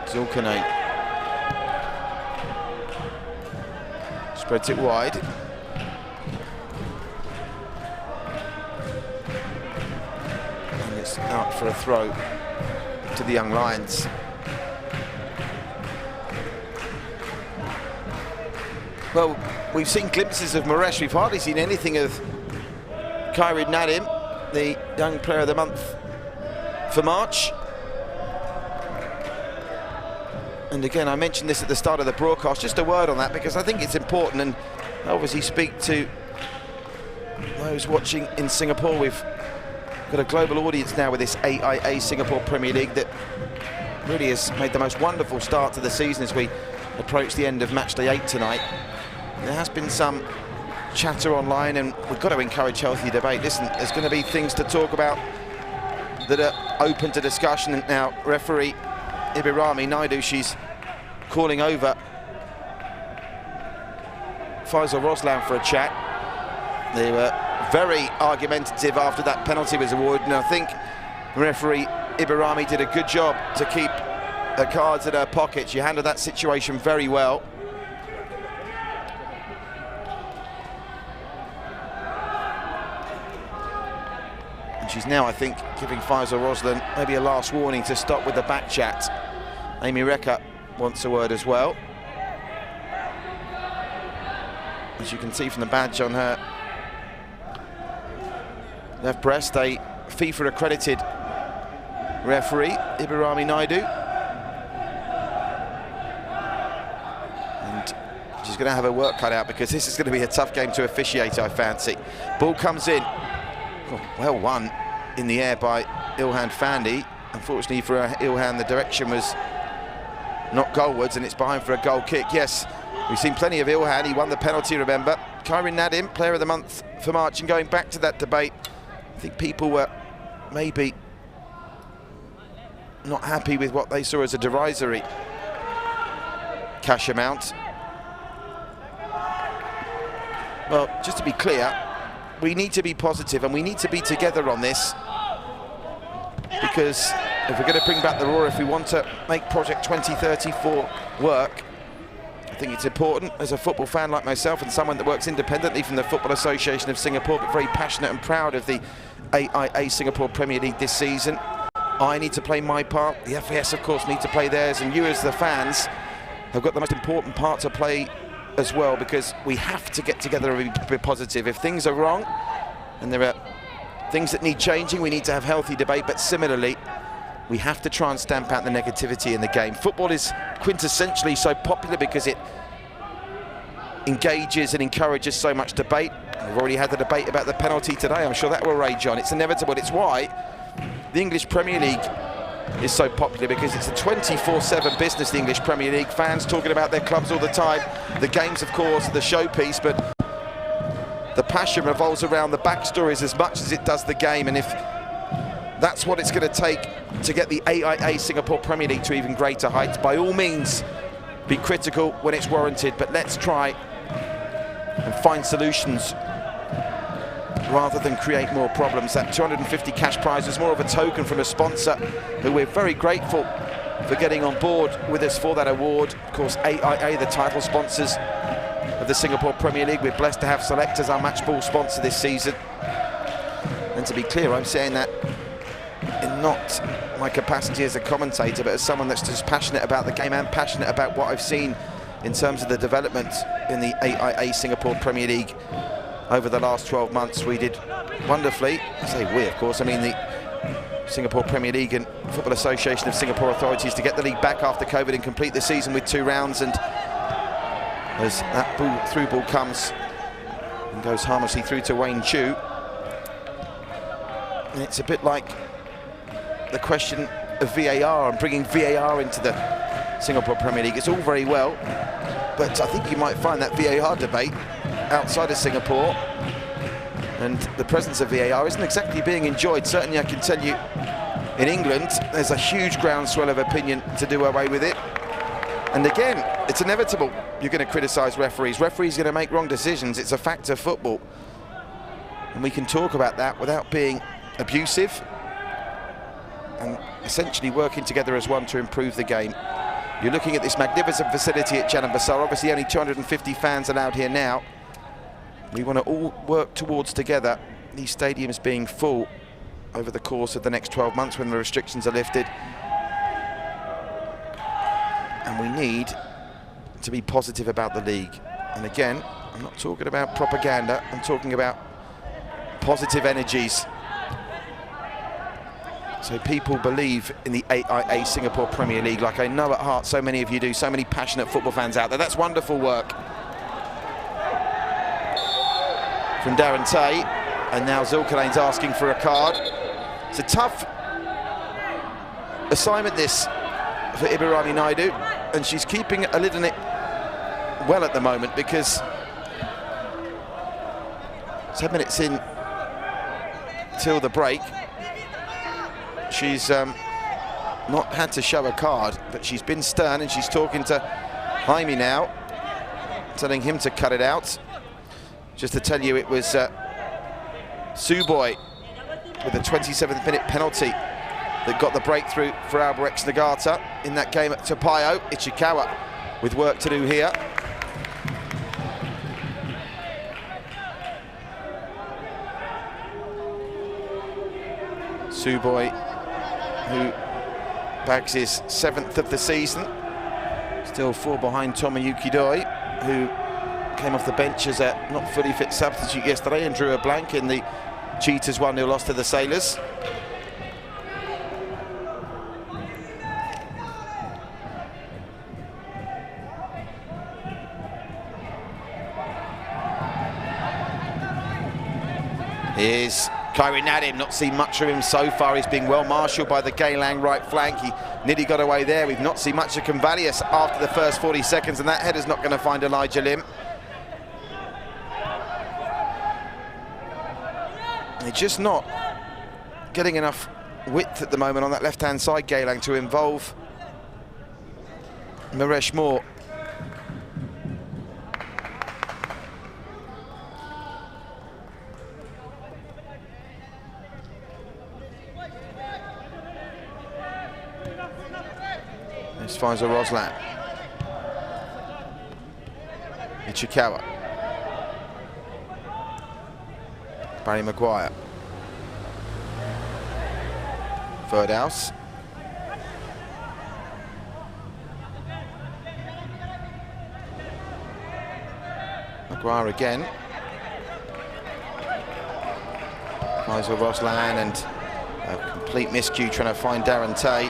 Zulkarnain spreads it wide. And it's out for a throw to the Young Lions. Well, we've seen glimpses of Maresh. We've hardly seen anything of Kairid Nadim, the Young Player of the Month for March. And again, I mentioned this at the start of the broadcast, just a word on that, because I think it's important, and obviously speak to those watching in Singapore. We've got a global audience now with this AIA Singapore Premier League that really has made the most wonderful start to the season as we approach the end of match day 8 tonight. There has been some chatter online, and we've got to encourage healthy debate. Listen, there's going to be things to talk about that are open to discussion. And now referee Ibrahim Naidu, she's calling over Faisal Roslan for a chat. They were very argumentative after that penalty was awarded, and I think referee Ibrahim did a good job to keep her cards in her pocket. She handled that situation very well. And she's now, I think, giving Faisal Roslan maybe a last warning to stop with the back chat. Amy Rekka wants a word as well. As you can see from the badge on her left breast, a FIFA accredited referee, Ibrahim Naidu. And she's going to have her work cut out, because this is going to be a tough game to officiate, I fancy. Ball comes in. Oh, well won in the air by Ilhan Fandi. Unfortunately for Ilhan, the direction was not goalwards, and it's behind for a goal kick. Yes, we've seen plenty of Ilhan. He won the penalty, remember. Kairin Nadim, Player of the Month for March. And going back to that debate, I think people were maybe not happy with what they saw as a derisory cash amount. Well, just to be clear, we need to be positive and we need to be together on this, because if we're going to bring back the roar, if we want to make Project 2034 work, I think it's important as a football fan like myself, and someone that works independently from the Football Association of Singapore, but very passionate and proud of the AIA Singapore Premier League this season. I need to play my part. The FAS, of course, need to play theirs, and you as the fans have got the most important part to play as well, because we have to get together and be positive. If things are wrong and there are things that need changing, we need to have healthy debate, but similarly, we have to try and stamp out the negativity in the game. Football is quintessentially so popular because it engages and encourages so much debate. We've already had the debate about the penalty today. I'm sure that will rage on. It's inevitable. It's why the English Premier League is so popular, because it's a 24/7 business, the English Premier League. Fans talking about their clubs all the time. The games, of course, the showpiece, but the passion revolves around the backstories as much as it does the game. And if that's what it's going to take to get the AIA Singapore Premier League to even greater heights, by all means, be critical when it's warranted, but let's try and find solutions rather than create more problems. That 250 cash prize was more of a token from a sponsor who we're very grateful for getting on board with us for that award. Of course, AIA, the title sponsors of the Singapore Premier League. We're blessed to have Select as our match ball sponsor this season. And to be clear, I'm saying that in not my capacity as a commentator, but as someone that's just passionate about the game and passionate about what I've seen in terms of the development in the AIA Singapore Premier League over the last 12 months. We did wonderfully. I say we, of course, I mean the Singapore Premier League and Football Association of Singapore authorities, to get the league back after COVID and complete the season with 2 rounds. And as that through ball comes and goes harmlessly through to Wayne Chu, and it's a bit like the question of VAR and bringing VAR into the Singapore Premier League. It's all very well, but I think you might find that VAR debate outside of Singapore, and the presence of VAR isn't exactly being enjoyed. Certainly I can tell you in England there's a huge groundswell of opinion to do away with it. And again, it's inevitable. You're going to criticise referees. Referees are going to make wrong decisions. It's a fact of football, and we can talk about that without being abusive and essentially working together as one to improve the game. You're looking at this magnificent facility at Jalan Besar. Obviously only 250 fans allowed here now. We want to all work towards together these stadiums being full over the course of the next 12 months when the restrictions are lifted. And we need to be positive about the league. And again, I'm not talking about propaganda, I'm talking about positive energies. So people believe in the AIA Singapore Premier League, like I know at heart so many of you do, so many passionate football fans out there. That's wonderful work from Darren Tay, and now Zulkarnain's asking for a card. It's a tough assignment this for Ibrahim Naidu, and she's keeping a lid on it well at the moment, because 10 minutes in till the break, she's not had to show a card, but she's been stern, and she's talking to Jaime now, telling him to cut it out. Just to tell you, it was Suboy with a 27th minute penalty that got the breakthrough for Albirex Nagata in that game at Topayo. Ichikawa with work to do here. Suboy, who bags his 7th of the season, still 4 behind Tomoyuki Doi, who came off the bench as a not fully fit substitute yesterday and drew a blank in the Cheetahs 1-0 loss to the Sailors. Here's Kyrie Nadim, not seen much of him so far. He's being well marshalled by the Geylang right flank. He nearly got away there. We've not seen much of Convalius after the first 40 seconds, and that header's not going to find Elijah Lim. They're just not getting enough width at the moment on that left-hand side, Geylang, to involve Maresh Moore. There's Faisal Roslan. Ichikawa. Barry Maguire. Verdhouse. Maguire again. Faisal Roslan, and a complete miscue trying to find Darren Tay.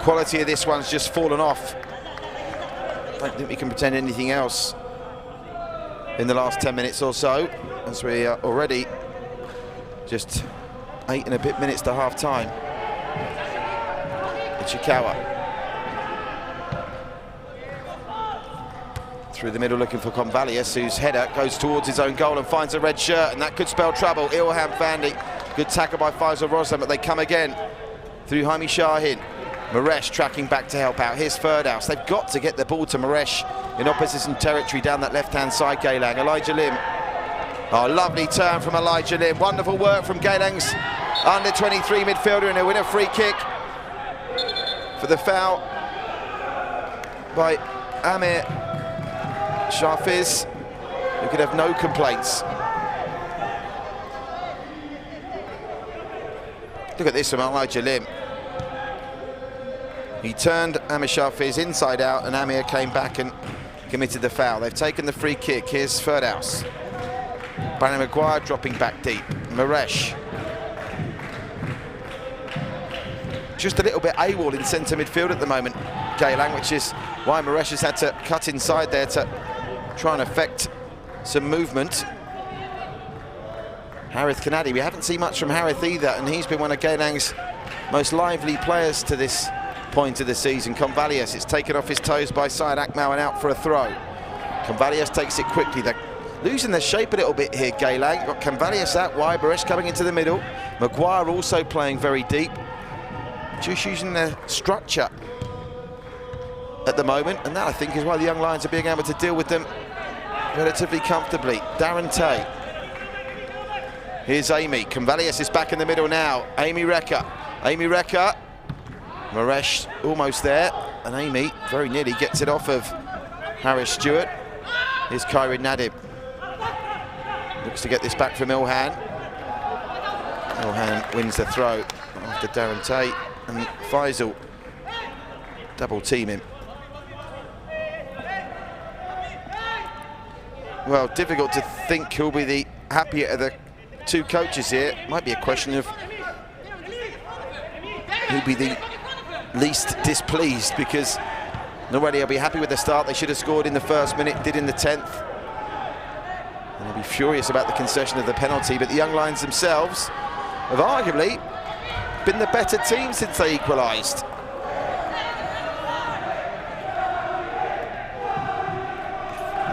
Quality of this one's just fallen off. I don't think we can pretend anything else in the last 10 minutes or so, as we are already just 8 and a bit minutes to half time. Ichikawa through the middle looking for Convalius, whose header goes towards his own goal and finds a red shirt, and that could spell trouble. Ilham Fandi, good tackle by Faisal Roslan, but they come again through Jaime Shahin. Maresh tracking back to help out. Here's Verdhouse. They've got to get the ball to Maresh in opposition territory down that left-hand side, Geylang. Elijah Lim. Oh, lovely turn from Elijah Lim. Wonderful work from Geylang's under-23 midfielder, and he'll win a free kick for the foul by Amir Shafiz, who could have no complaints. Look at this from Elijah Lim. He turned Amir Shafiz inside out, and Amir came back and committed the foul. They've taken the free kick. Here's Verdhouse. Barry Maguire dropping back deep. Maresh. Just a little bit AWOL in centre midfield at the moment, Geylang, which is why Maresh has had to cut inside there to try and affect some movement. Harith Kanadi, we haven't seen much from Harith either, and he's been one of Geylang's most lively players to this point of the season. Convalius, it's taken off his toes by Syed Akmal and out for a throw. Convalius takes it quickly. They're losing their shape a little bit here, Geylang. Got Convalius out wide, Baresh coming into the middle. Maguire also playing very deep. Just using their structure at the moment, and that I think is why the young Lions are being able to deal with them relatively comfortably. Darren Tay. Here's Amy. Convalius is back in the middle now. Amy Rekka. Amy Rekka. Maresh almost there, and Amy very nearly gets it off of Harris Stewart. Here's Kyrie Nadim. Looks to get this back from Ilhan. Ilhan wins the throw after Darren Tate, and Faisal double team him. Well, difficult to think who'll be the happier of the two coaches here. Might be a question of who'll be the least displeased, because nobody will be happy with the start. They should have scored in the first minute, did in the 10th. And they'll be furious about the concession of the penalty, but the young Lions themselves have arguably been the better team since they equalised.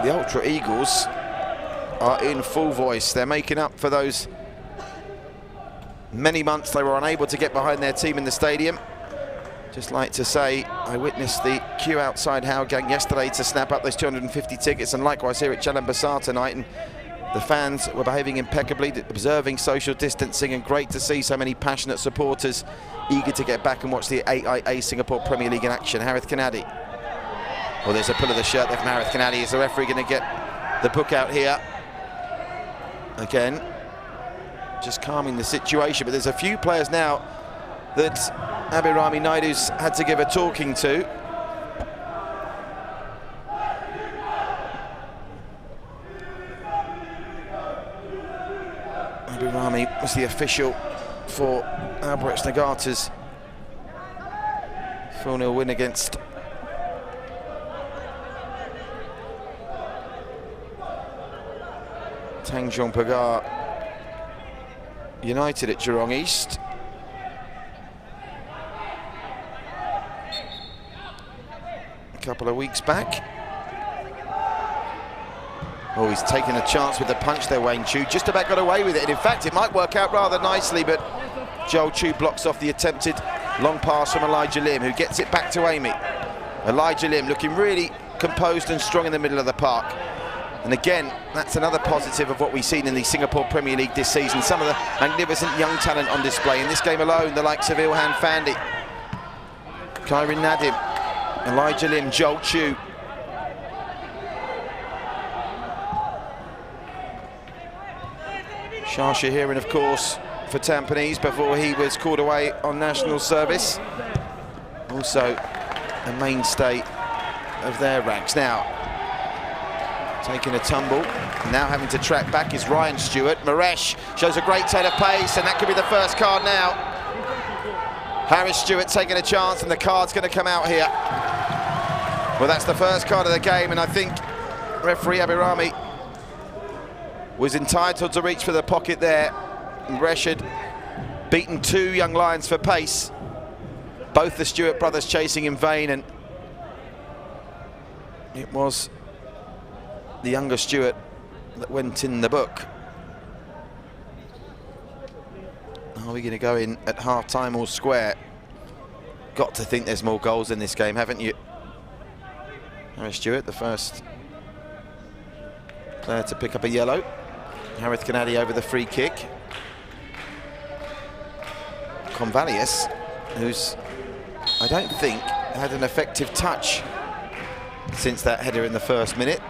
The Ultra Eagles are in full voice. They're making up for those many months they were unable to get behind their team in the stadium. Just like to say, I witnessed the queue outside Hougang yesterday to snap up those 250 tickets, and likewise here at Jalan Besar tonight. And the fans were behaving impeccably, observing social distancing, and great to see so many passionate supporters eager to get back and watch the AIA Singapore Premier League in action. Harith Kanadi. Well, there's a pull of the shirt there from Harith Kanadi. Is the referee going to get the book out here? Again, just calming the situation. But there's a few players now that Abhirami Naidu's had to give a talking to. Abhirami was the official for Albrecht Nagata's 4-0 win against Tanjong Pagar United at Jurong East. A couple of weeks back. Oh, he's taken a chance with the punch there, Wayne Chu. Just about got away with it. And in fact, it might work out rather nicely, but Joel Chu blocks off the attempted long pass from Elijah Lim, who gets it back to Amy. Elijah Lim looking really composed and strong in the middle of the park. And again, that's another positive of what we've seen in the Singapore Premier League this season. Some of the magnificent young talent on display. In this game alone, the likes of Ilhan Fandi, Kairin Nadim, Elijah Lim, Joel Chu. Shah Shahiran, of course, for Tampines before he was called away on national service. Also a mainstay of their ranks. Now, taking a tumble, now having to track back is Ryan Stewart. Maresh shows a great turn of pace, and that could be the first card now. Harris Stewart taking a chance, and the card's going to come out here. Well, that's the first card of the game, and I think referee Abhirami was entitled to reach for the pocket there. Maresh had beaten two young lions for pace. Both the Stewart brothers chasing in vain, and it was the younger Stewart that went in the book. Are we going to go in at half-time all square? Got to think there's more goals in this game, haven't you? Harris Stewart, the first player to pick up a yellow. Harith Kanadi over the free kick. Convalius, who's, I don't think, had an effective touch since that header in the first minute.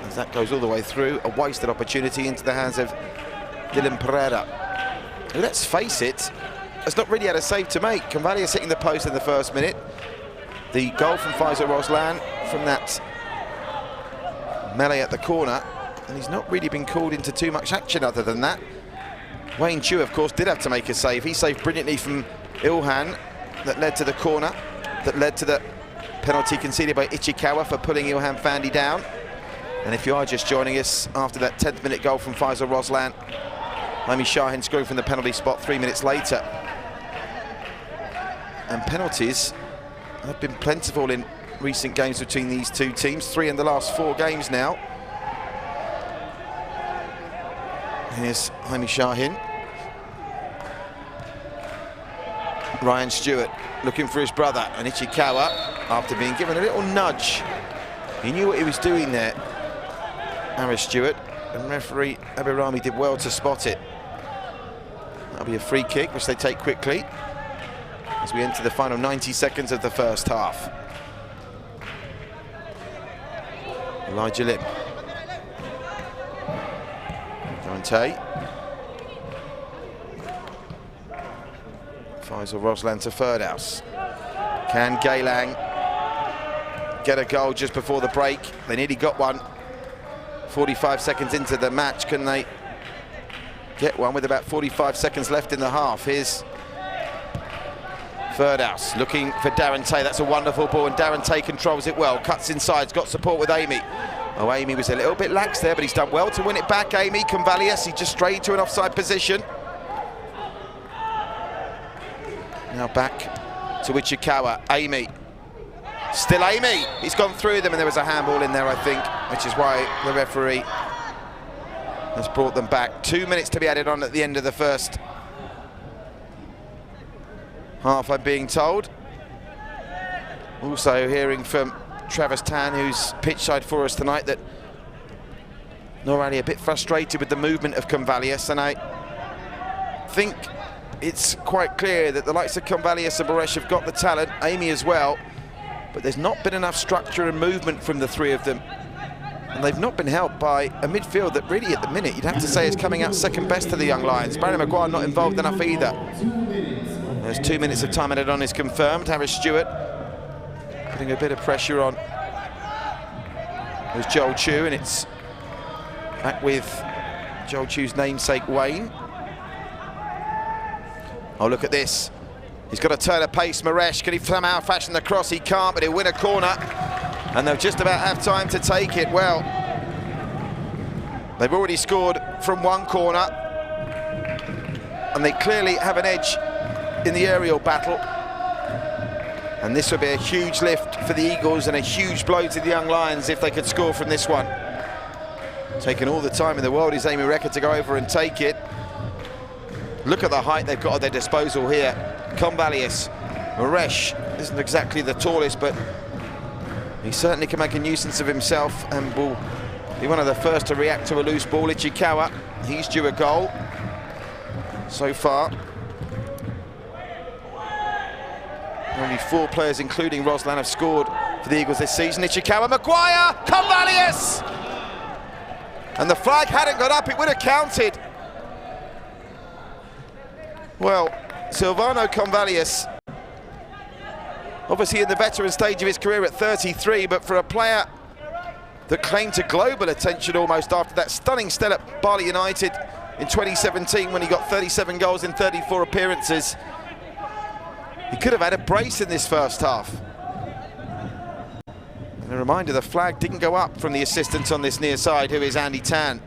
As that goes all the way through, a wasted opportunity into the hands of Dylan Pereira, who, let's face it, has not really had a save to make. Convalius hitting the post in the first minute. The goal from Faisal Roslan from that melee at the corner, and he's not really been called into too much action other than that. Wayne Chu, of course, did have to make a save. He saved brilliantly from Ilhan, that led to the corner, that led to the penalty conceded by Ichikawa for pulling Ilhan Fandi down. And if you are just joining us, after that 10th minute goal from Faisal Roslan, Hami Shahin scoring from the penalty spot 3 minutes later. And penalties have been plentiful in recent games between these two teams, 3 in the last 4 games now. Here's Hami Shahin. Ryan Stewart looking for his brother, and Ichikawa, after being given a little nudge, he knew what he was doing there, Harris Stewart, and referee Abhirami did well to spot it. That'll be a free kick, which they take quickly as we enter the final 90 seconds of the first half. Elijah Lim. Dante. Faisal Roslan to Ferdhouse. Can Geylang get a goal just before the break? They nearly got one 45 seconds into the match. Can they get one with about 45 seconds left in the half? Here's Ferdhouse looking for Darren Tay. That's a wonderful ball, and Darren Tay controls it well. Cuts inside, he's got support with Amy. Oh, Amy was a little bit lax there, but he's done well to win it back. Amy Convalius, he just strayed to an offside position. Now back to Ichikawa. Amy. Still Amy. He's gone through them, and there was a handball in there, I think, which is why the referee has brought them back. 2 minutes to be added on at the end of the first half, I'm being told. Also hearing from Travis Tan, who's pitchside for us tonight, that Norali a bit frustrated with the movement of Convalius, and I think it's quite clear that the likes of Convalius and Baresh have got the talent, Amy as well, but there's not been enough structure and movement from the three of them. And they've not been helped by a midfield that really at the minute you'd have to say is coming out second best to the Young Lions. Barry Maguire not involved enough either. There's 2 minutes of time added on is confirmed. Harris Stewart putting a bit of pressure on. There's Joel Chu, and it's back with Joel Chu's namesake Wayne. Oh, look at this. He's got to turn a pace, Maresh. Can he somehow fashion the cross? He can't, but he'll win a corner. And they'll just about have time to take it. Well, they've already scored from one corner, and they clearly have an edge in the aerial battle. And this would be a huge lift for the Eagles and a huge blow to the Young Lions if they could score from this one. Taking all the time in the world is Amy Recker to go over and take it. Look at the height they've got at their disposal here. Convalius, Maresh isn't exactly the tallest, but he certainly can make a nuisance of himself and will be one of the first to react to a loose ball. Ichikawa, he's due a goal so far. Only 4 players, including Roslan, have scored for the Eagles this season. Ichikawa, Maguire, Convalius! And the flag hadn't got up, it would have counted. Well, Silvano Convalius, obviously in the veteran stage of his career at 33, but for a player that claimed to global attention almost after that stunning stint at Bali United in 2017 when he got 37 goals in 34 appearances, he could have had a brace in this first half. And a reminder, the flag didn't go up from the assistant on this near side, who is Andy Tan.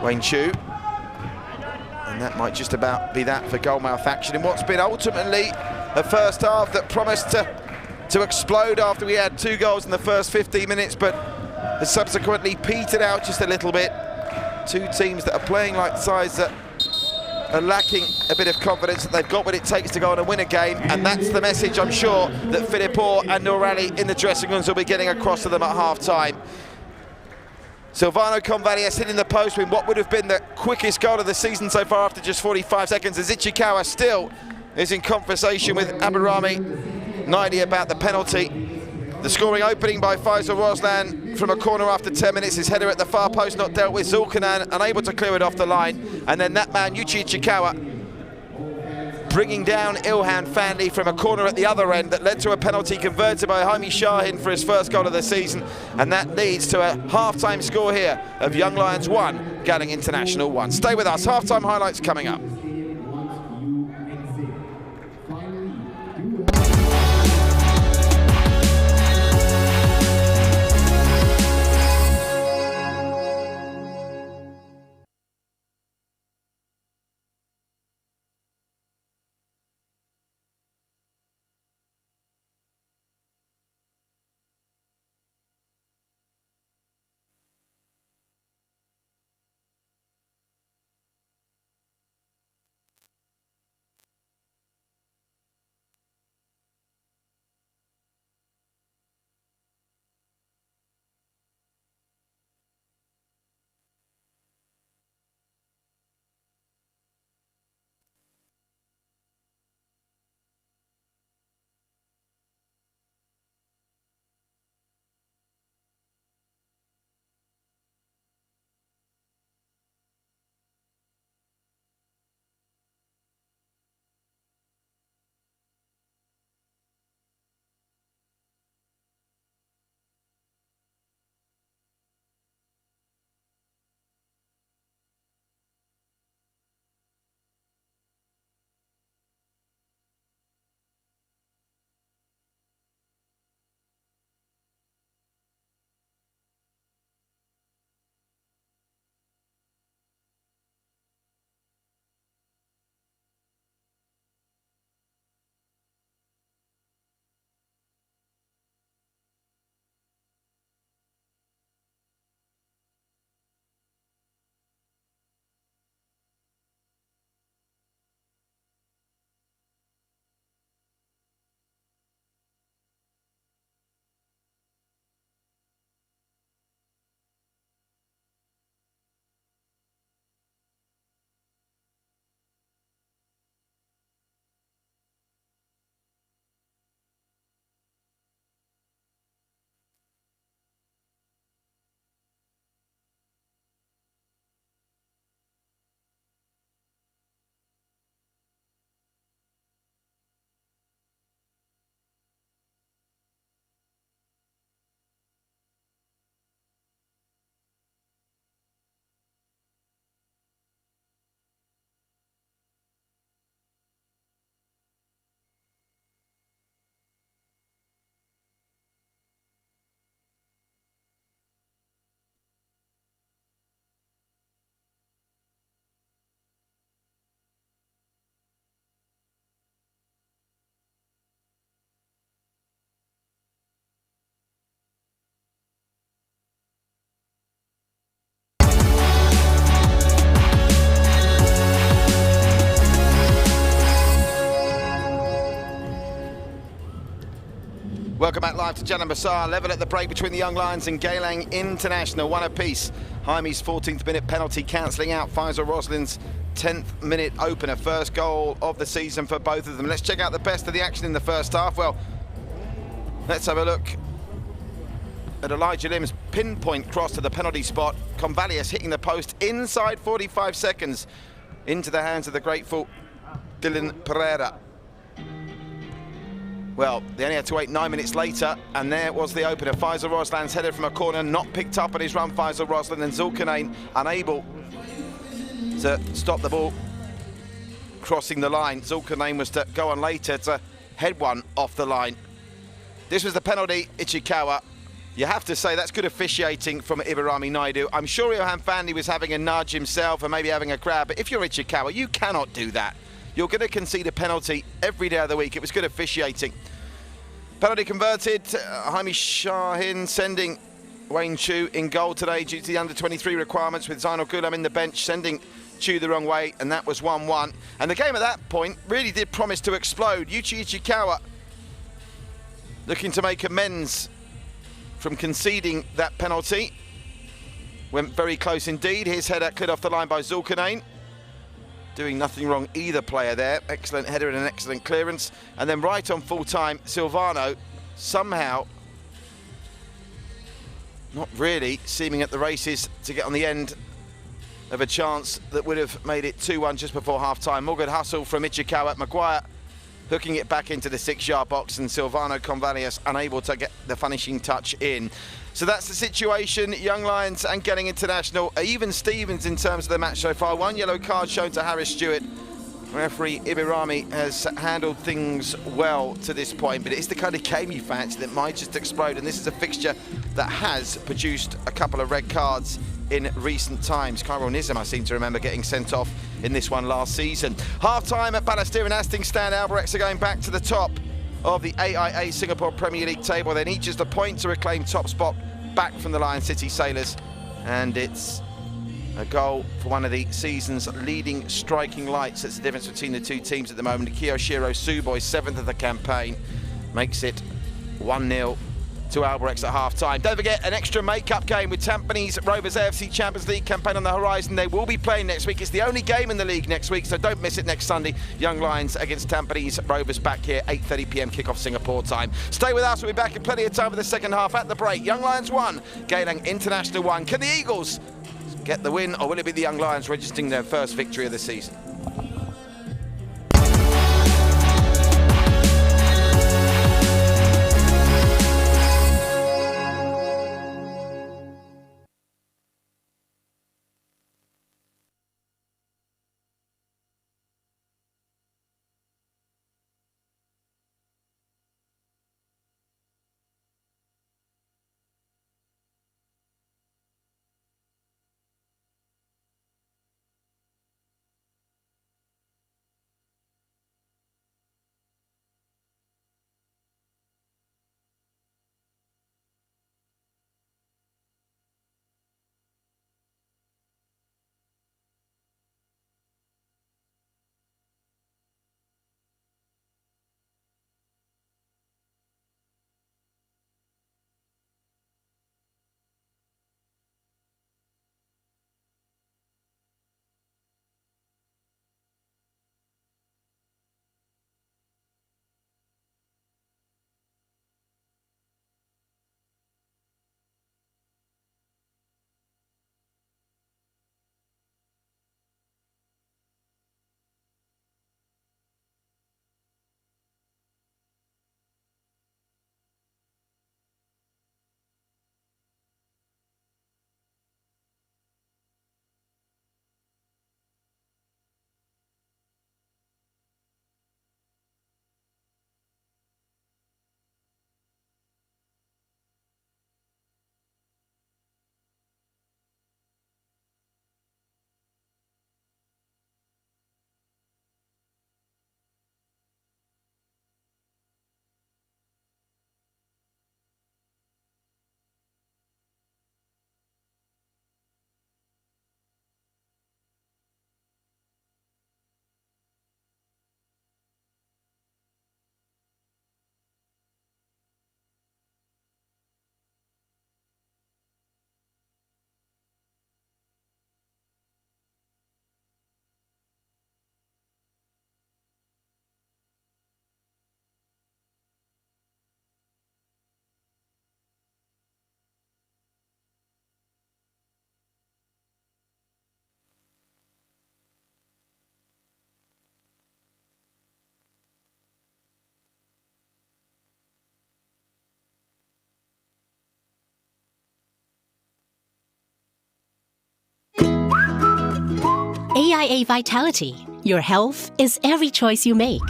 Wayne Chu. And that might just about be that for goal mouth action in what's been ultimately a first half that promised to explode after we had 2 goals in the first 15 minutes, but has subsequently petered out just a little bit. 2 teams that are playing like sides that are lacking a bit of confidence that they've got what it takes to go on and win a game, and that's the message I'm sure that Philippor and Norali in the dressing rooms will be getting across to them at half-time. Silvano Convalius hitting the post with what would have been the quickest goal of the season so far after just 45 seconds, as Ichikawa still is in conversation with Aburami Naidi about the penalty. The scoring opening by Faisal Roslan from a corner after 10 minutes. His header at the far post not dealt with. Zulkanan unable to clear it off the line. And then that man, Yuchi Ichikawa, bringing down Ilhan Fanli from a corner at the other end that led to a penalty converted by Jaime Shahin for his first goal of the season. And that leads to a half-time score here of Young Lions 1, Geylang International 1. Stay with us, half-time highlights coming up. Welcome back live to Jalan Besar. Level at the break between the Young Lions and Geylang International. One apiece. Jaime's 14th minute penalty cancelling out Faisal Roslin's 10th minute opener. First goal of the season for both of them. Let's check out the best of the action in the first half. Well, let's have a look at Elijah Lim's pinpoint cross to the penalty spot. Convalius hitting the post inside 45 seconds into the hands of the grateful Dylan Pereira. Well, they only had to wait 9 minutes later, and there was the opener. Faisal Roslan's headed from a corner, not picked up on his run. Faisal Roslan and Zulkarnain unable to stop the ball crossing the line. Zulkarnain was to go on later to head one off the line. This was the penalty, Ichikawa. You have to say that's good officiating from Ibarami Naidu. I'm sure Johan Fandy was having a nudge himself and maybe having a grab, but if you're Ichikawa, you cannot do that. You're going to concede a penalty every day of the week. It was good officiating. Penalty converted. Jaime Shahin sending Wayne Chu in goal today due to the under-23 requirements, with Zainal Ghulam in the bench sending Chu the wrong way, and that was 1-1. And the game at that point really did promise to explode. Yuichi Ichikawa looking to make amends from conceding that penalty. Went very close indeed. His header cleared off the line by Zulkarnain. Doing nothing wrong either player there. Excellent header and an excellent clearance. And then right on full time, Silvano somehow not really seeming at the races to get on the end of a chance that would have made it 2-1 just before half time. More good hustle from Ichikawa. Maguire hooking it back into the 6-yard box, and Silvano Convalius unable to get the finishing touch in. So that's the situation. Young Lions and Geylang International. Even Stevens in terms of the match so far. One yellow card shown to Harris Stewart. Referee Ibirami has handled things well to this point, but it's the kind of game you fancy that might just explode, and this is a fixture that has produced a couple of red cards in recent times. Kyril Nizam, I seem to remember, getting sent off in this one last season. Half-time at Balestier and Hastings Stand. Albirex are going back to the top of the AIA Singapore Premier League table. They need just a point to reclaim top spot back from the Lion City Sailors, and it's a goal for one of the season's leading striking lights. That's the difference between the two teams at the moment. Kiyoshiro Suboi, 7th of the campaign, makes it 1-0 to Albirex at half-time. Don't forget, an extra make-up game with Tampines Rovers AFC Champions League campaign on the horizon. They will be playing next week. It's the only game in the league next week, so don't miss it next Sunday. Young Lions against Tampines Rovers back here, 8:30 p.m. kickoff Singapore time. Stay with us. We'll be back in plenty of time for the second half. At the break, Young Lions 1, Geylang International 1. Can the Eagles get the win, or will it be the Young Lions registering their first victory of the season? AIA Vitality. Your health is every choice you make.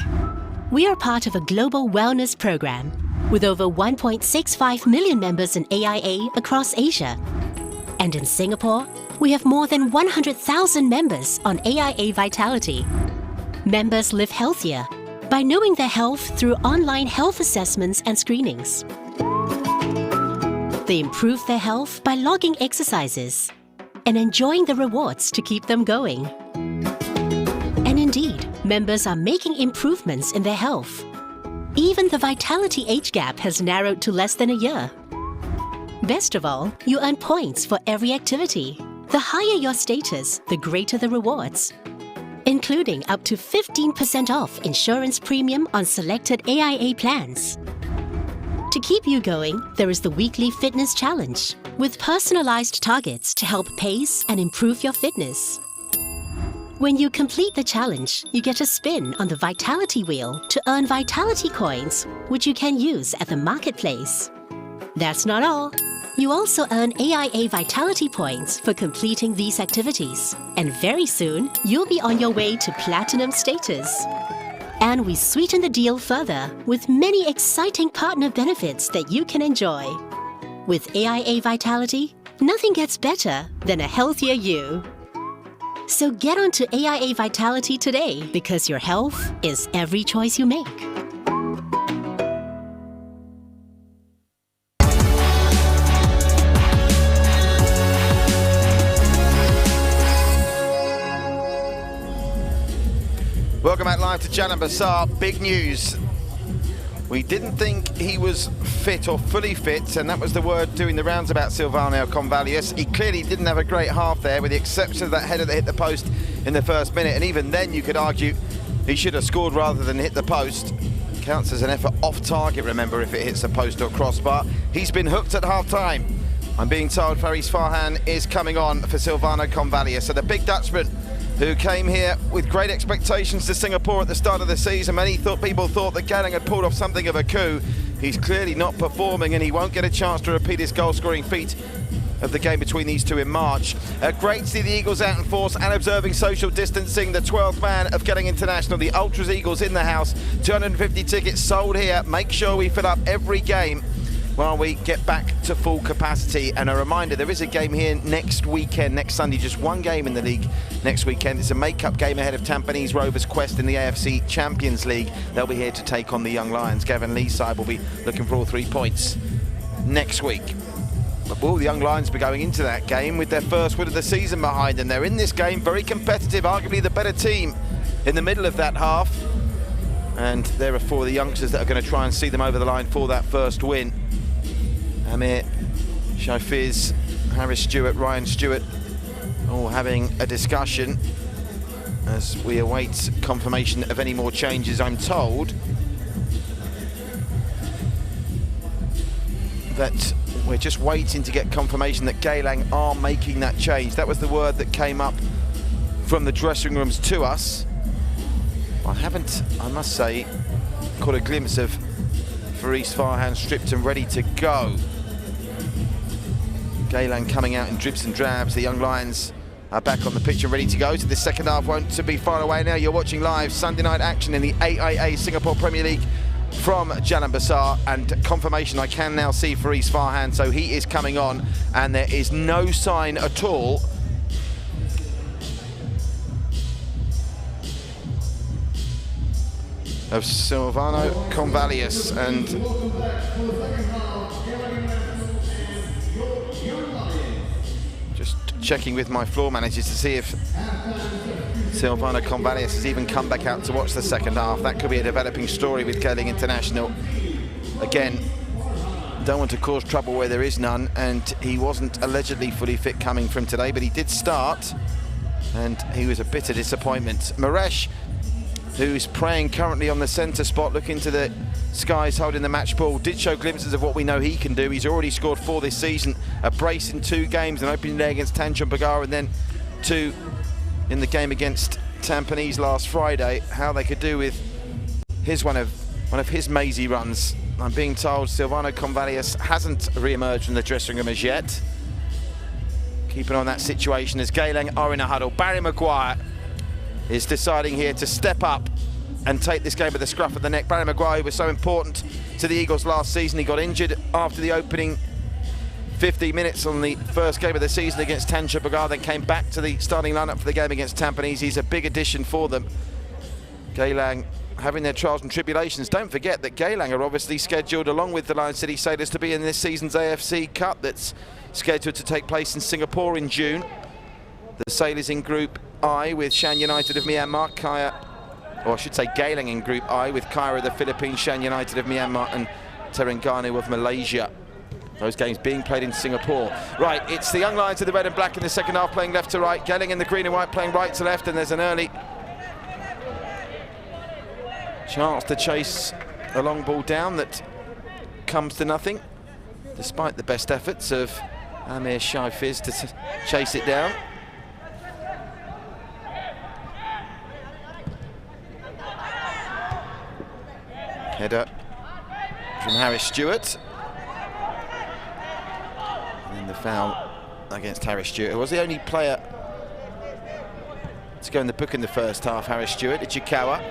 We are part of a global wellness program with over 1.65 million members in AIA across Asia. And in Singapore, we have more than 100,000 members on AIA Vitality. Members live healthier by knowing their health through online health assessments and screenings. They improve their health by logging exercises and enjoying the rewards to keep them going. And indeed, members are making improvements in their health. Even the vitality age gap has narrowed to less than a year. Best of all, you earn points for every activity. The higher your status, the greater the rewards, including up to 15% off insurance premium on selected AIA plans. To keep you going, there is the weekly fitness challenge with personalized targets to help pace and improve your fitness. When you complete the challenge, you get a spin on the Vitality Wheel to earn Vitality coins, which you can use at the marketplace. That's not all. You also earn AIA Vitality points for completing these activities. And very soon, you'll be on your way to Platinum status. And we sweeten the deal further with many exciting partner benefits that you can enjoy. With AIA Vitality, nothing gets better than a healthier you. So get onto AIA Vitality today because your health is every choice you make. Welcome back live to Jalan Besar. Big news. We didn't think he was fit or fully fit, and that was the word doing the rounds about Silvano Convalius. He clearly didn't have a great half there, with the exception of that header that hit the post in the first minute, and even then you could argue he should have scored rather than hit the post. Counts as an effort off target, remember, if it hits the post or crossbar. He's been hooked at half-time. I'm being told Faris Farhan is coming on for Silvano Convalius. So the big Dutchman, who came here with great expectations to Singapore at the start of the season. Many people thought that Geylang had pulled off something of a coup. He's clearly not performing, and he won't get a chance to repeat his goal-scoring feat of the game between these two in March. Great to see the Eagles out in force and observing social distancing. The 12th man of Geylang International, the Ultras Eagles in the house. 250 tickets sold here. Make sure we fill up every game while we get back to full capacity. And a reminder, there is a game here next weekend, next Sunday, just one game in the league next weekend. It's a make-up game ahead of Tampines Rovers' quest in the AFC Champions League. They'll be here to take on the Young Lions. Gavin Lee's side will be looking for all 3 points next week. But will the Young Lions be going into that game with their first win of the season behind them? They're in this game, very competitive, arguably the better team in the middle of that half. And there are 4 of the youngsters that are going to try and see them over the line for that first win. Amir, Shafiz, Harris Stewart, Ryan Stewart, all having a discussion as we await confirmation of any more changes. I'm told that we're just waiting to get confirmation that Geylang are making that change. That was the word that came up from the dressing rooms to us. I haven't, I must say, caught a glimpse of Faris Farhan stripped and ready to go. Geylang coming out in dribs and drabs. The Young Lions are back on the pitch and ready to go. So the second half won't be far away now. You're watching live Sunday night action in the AIA Singapore Premier League from Jalan Besar, and confirmation I can now see Faris Farhan, so he is coming on, and there is no sign at all of Silvano Convalius. And just checking with my floor managers to see if Silvano Convalius has even come back out to watch the second half. That could be a developing story with Geylang International. Again, don't want to cause trouble where there is none, and he wasn't allegedly fully fit coming from today, but he did start, and he was a bitter disappointment. Maresh, who's praying currently on the centre spot, looking to the skies, holding the match ball, did show glimpses of what we know he can do. He's already scored 4 this season, a brace in 2 games, an opening day against Tanjung Pagar, and then 2 in the game against Tampines last Friday. How they could do with his one of his mazy runs. I'm being told Silvano Convalius hasn't re-emerged from the dressing room as yet. Keeping on that situation as Geylang are in a huddle. Barry Maguire is deciding here to step up and take this game at the scruff of the neck. Barry Maguire was so important to the Eagles last season. He got injured after the opening 50 minutes on the first game of the season against Tanjung Pagar, then came back to the starting lineup for the game against Tampines. He's a big addition for them. Geylang having their trials and tribulations. Don't forget that Geylang are obviously scheduled, along with the Lion City Sailors, to be in this season's AFC Cup that's scheduled to take place in Singapore in June. The Sailors in Group I with Shan United of Myanmar, or I should say Geylang in Group I with Cairo of the Philippines, Shan United of Myanmar and Terengganu of Malaysia. Those games being played in Singapore. Right, it's the young Lions in the red and black in the second half playing left to right. Geylang in the green and white playing right to left, and there's an early chance to chase a long ball down that comes to nothing, despite the best efforts of Amir Shaifiz to chase it down. Header from Harris Stewart. And then the foul against Harris Stewart, who was the only player to go in the book in the first half. Harris Stewart, Ichikawa,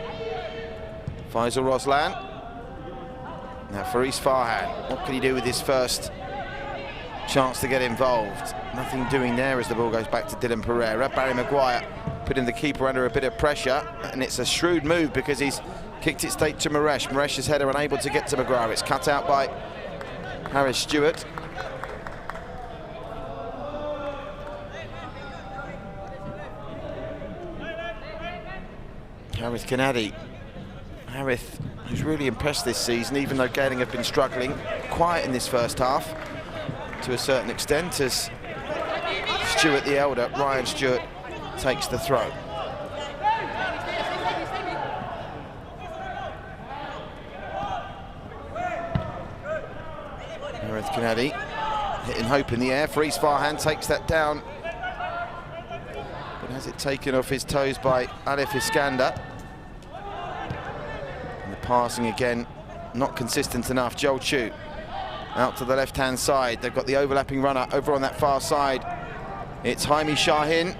Faisal Roslan. Now Faris Farhan, what can he do with his first chance to get involved? Nothing doing there as the ball goes back to Dylan Pereira. Barry Maguire putting the keeper under a bit of pressure, and it's a shrewd move because he's kicked it straight to Maresh. Maresh's header unable to get to Maguire. It's cut out by Harris Stewart. Harith Kanadi. Harith, who's really impressed this season, even though Geylang have been struggling, quiet in this first half to a certain extent, as Stewart the elder, Ryan Stewart, takes the throw. Harith Kanadi hitting Hope in the air. Faris Farhan takes that down, but has it taken off his toes by Alif Iskander. And the passing again, not consistent enough. Joel Chu out to the left-hand side. They've got the overlapping runner over on that far side. It's Jaime Shahin,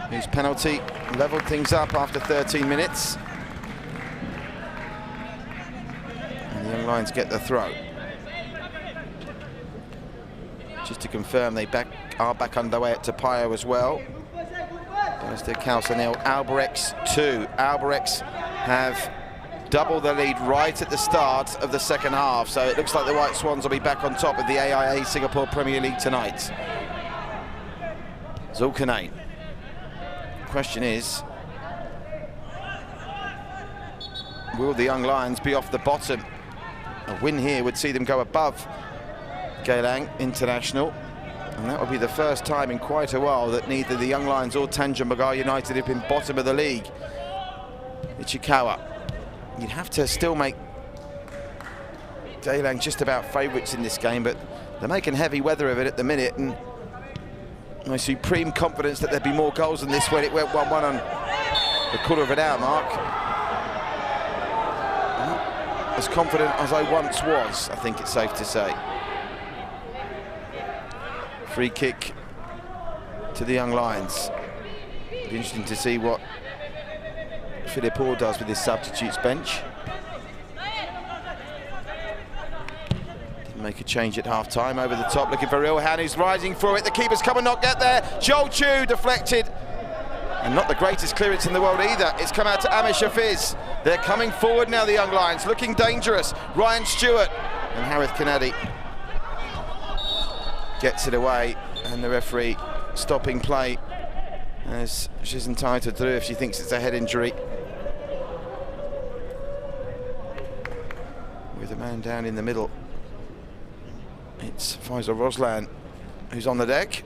whose penalty levelled things up after 13 minutes. And the Young Lions get the throw. Just to confirm, they are back underway at Tapio as well. Bernster Kausa nil, Albirex 2. Albirex have double the lead right at the start of the second half, so it looks like the White Swans will be back on top of the AIA Singapore Premier League tonight. Zulkarnain. Question is, will the Young Lions be off the bottom? A win here would see them go above Geylang International, and that would be the first time in quite a while that neither the Young Lions or Tanjung Pagar United have been bottom of the league. Ichikawa. You'd have to still make Geylang just about favourites in this game, but they're making heavy weather of it at the minute, and my supreme confidence that there'd be more goals than this when it went 1-1 on the quarter of an hour mark. Not as confident as I once was, I think it's safe to say. Free kick to the Young Lions. It'll be interesting to see what Philippe Orr does with his substitutes bench. Didn't make a change at half-time. Over the top, looking for Ilhan, who's rising through it. The keeper's come and not get there. Joel Chu deflected. And not the greatest clearance in the world either. It's come out to Amir Shafiz. They're coming forward now, the Young Lions, looking dangerous. Ryan Stewart and Harith Kanadi gets it away, and the referee stopping play, as she's entitled to do if she thinks it's a head injury. With a man down in the middle, it's Faisal Roslan who's on the deck.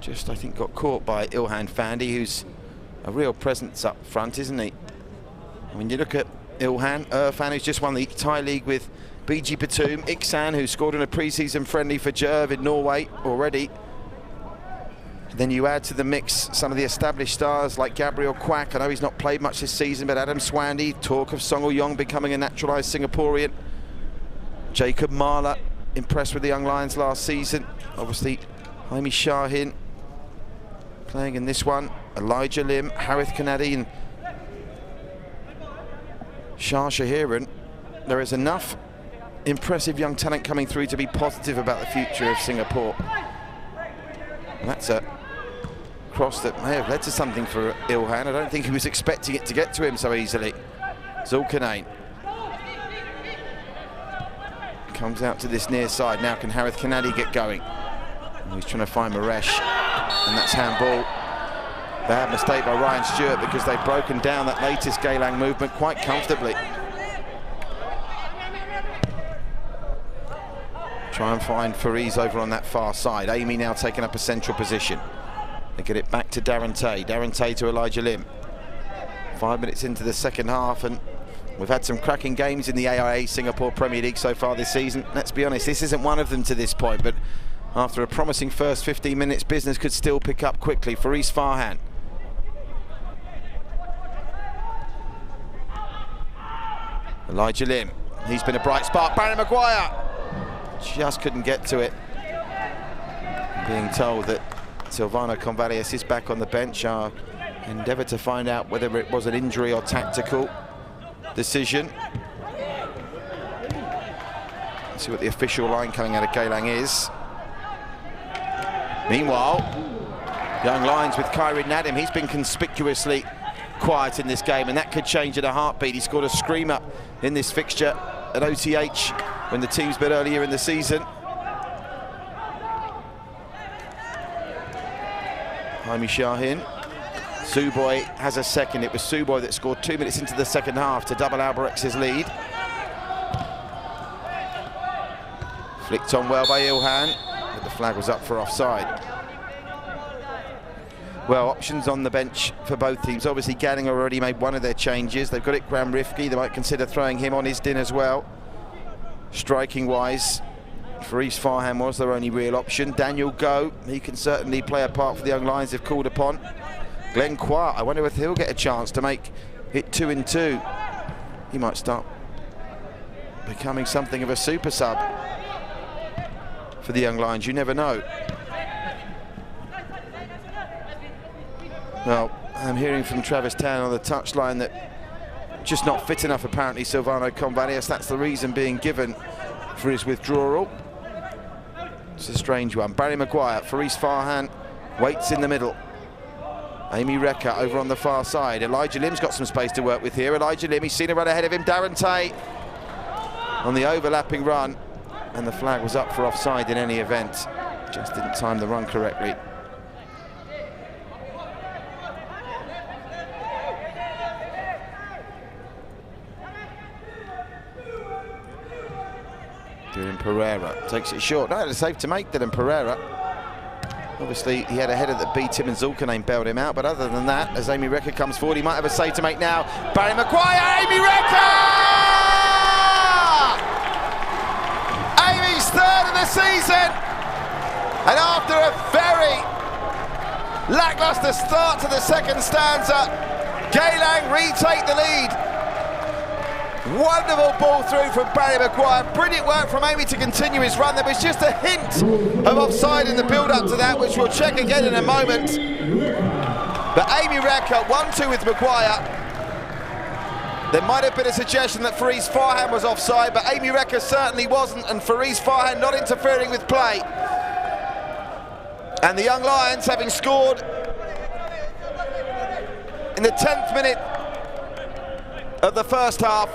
Just, I think, got caught by Ilhan Fandi, who's a real presence up front, isn't he? When you look at Ilhan, Irfan, who's just won the Thai League with BG Patum, Iksan, who scored in a pre-season friendly for Jerv in Norway already. Then you add to the mix some of the established stars like Gabriel Kwak. I know he's not played much this season, but Adam Swandi, talk of Song Yong becoming a naturalised Singaporean. Jacob Marler, impressed with the Young Lions last season. Obviously, Jaime Shahin, playing in this one. Elijah Lim, Harith Kanadi and Shah Shahiran. There is enough impressive young talent coming through to be positive about the future of Singapore. And that's a cross that may have led to something for Ilhan. I don't think he was expecting it to get to him so easily. Zulkarnain comes out to this near side. Now can Harith Kanadi get going? He's trying to find Maresh, and that's handball. Bad mistake by Ryan Stewart because they've broken down that latest Geylang movement quite comfortably. Try and find Fariz over on that far side. Amy now taking up a central position. They get it back to Darren Tay. Darren Tay to Elijah Lim. 5 minutes into the second half, and we've had some cracking games in the AIA Singapore Premier League so far this season. Let's be honest, this isn't one of them to this point, but after a promising first 15 minutes, business could still pick up quickly. Fariz Farhan. Elijah Lim. He's been a bright spark. Barry Maguire just couldn't get to it. Being told that Silvano Convalius is back on the bench. Our endeavour to find out whether it was an injury or tactical decision. Let's see what the official line coming out of Geylang is. Meanwhile, Young Lions with Khyrin Nadim. He's been conspicuously quiet in this game, and that could change in a heartbeat. He scored a screamer in this fixture at OTH when the teams met earlier in the season. Jaime Shahin. Suboy has a second. It was Suboy that scored 2 minutes into the second half to double Alberex's lead. Flicked on well by Ilhan, but the flag was up for offside. Well, options on the bench for both teams. Obviously, Geylang already made one of their changes. They've got Ikram Rifki. They might consider throwing him on his din as well. Striking-wise, Fariz Farhan was their only real option. Daniel Goh, he can certainly play a part for the Young Lions if called upon. Glenn Kwar, I wonder if he'll get a chance to make it 2-2. He might start becoming something of a super sub for the Young Lions. You never know. Well, I'm hearing from Travis Town on the touchline that just not fit enough, apparently, Silvano Convalius. That's the reason being given for his withdrawal. It's a strange one. Barry Maguire, Fariz Farhan waits in the middle. Amy Rekha over on the far side. Elijah Lim's got some space to work with here. Elijah Lim, he's seen a run ahead of him. Darren Tay on the overlapping run. And the flag was up for offside in any event. Just didn't time the run correctly. Dylan Pereira takes it short. No, it's safe to make Dylan Pereira. Obviously, he had a header that beat him and Zulkarnain bailed him out. But other than that, as Amy Rekha comes forward, he might have a save to make now. Barry Maguire, Amy Rekha! Amy's third of the season. And after a very lacklustre start to the second stanza, Geylang retake the lead. Wonderful ball through from Barry Maguire. Brilliant work from Amy to continue his run. There was just a hint of offside in the build-up to that, which we'll check again in a moment. But Amy Rekha, 1-2 with Maguire. There might have been a suggestion that Fariz Farhan was offside, but Amy Rekha certainly wasn't, and Fariz Farhan not interfering with play. And the Young Lions, having scored in the 10th minute of the first half,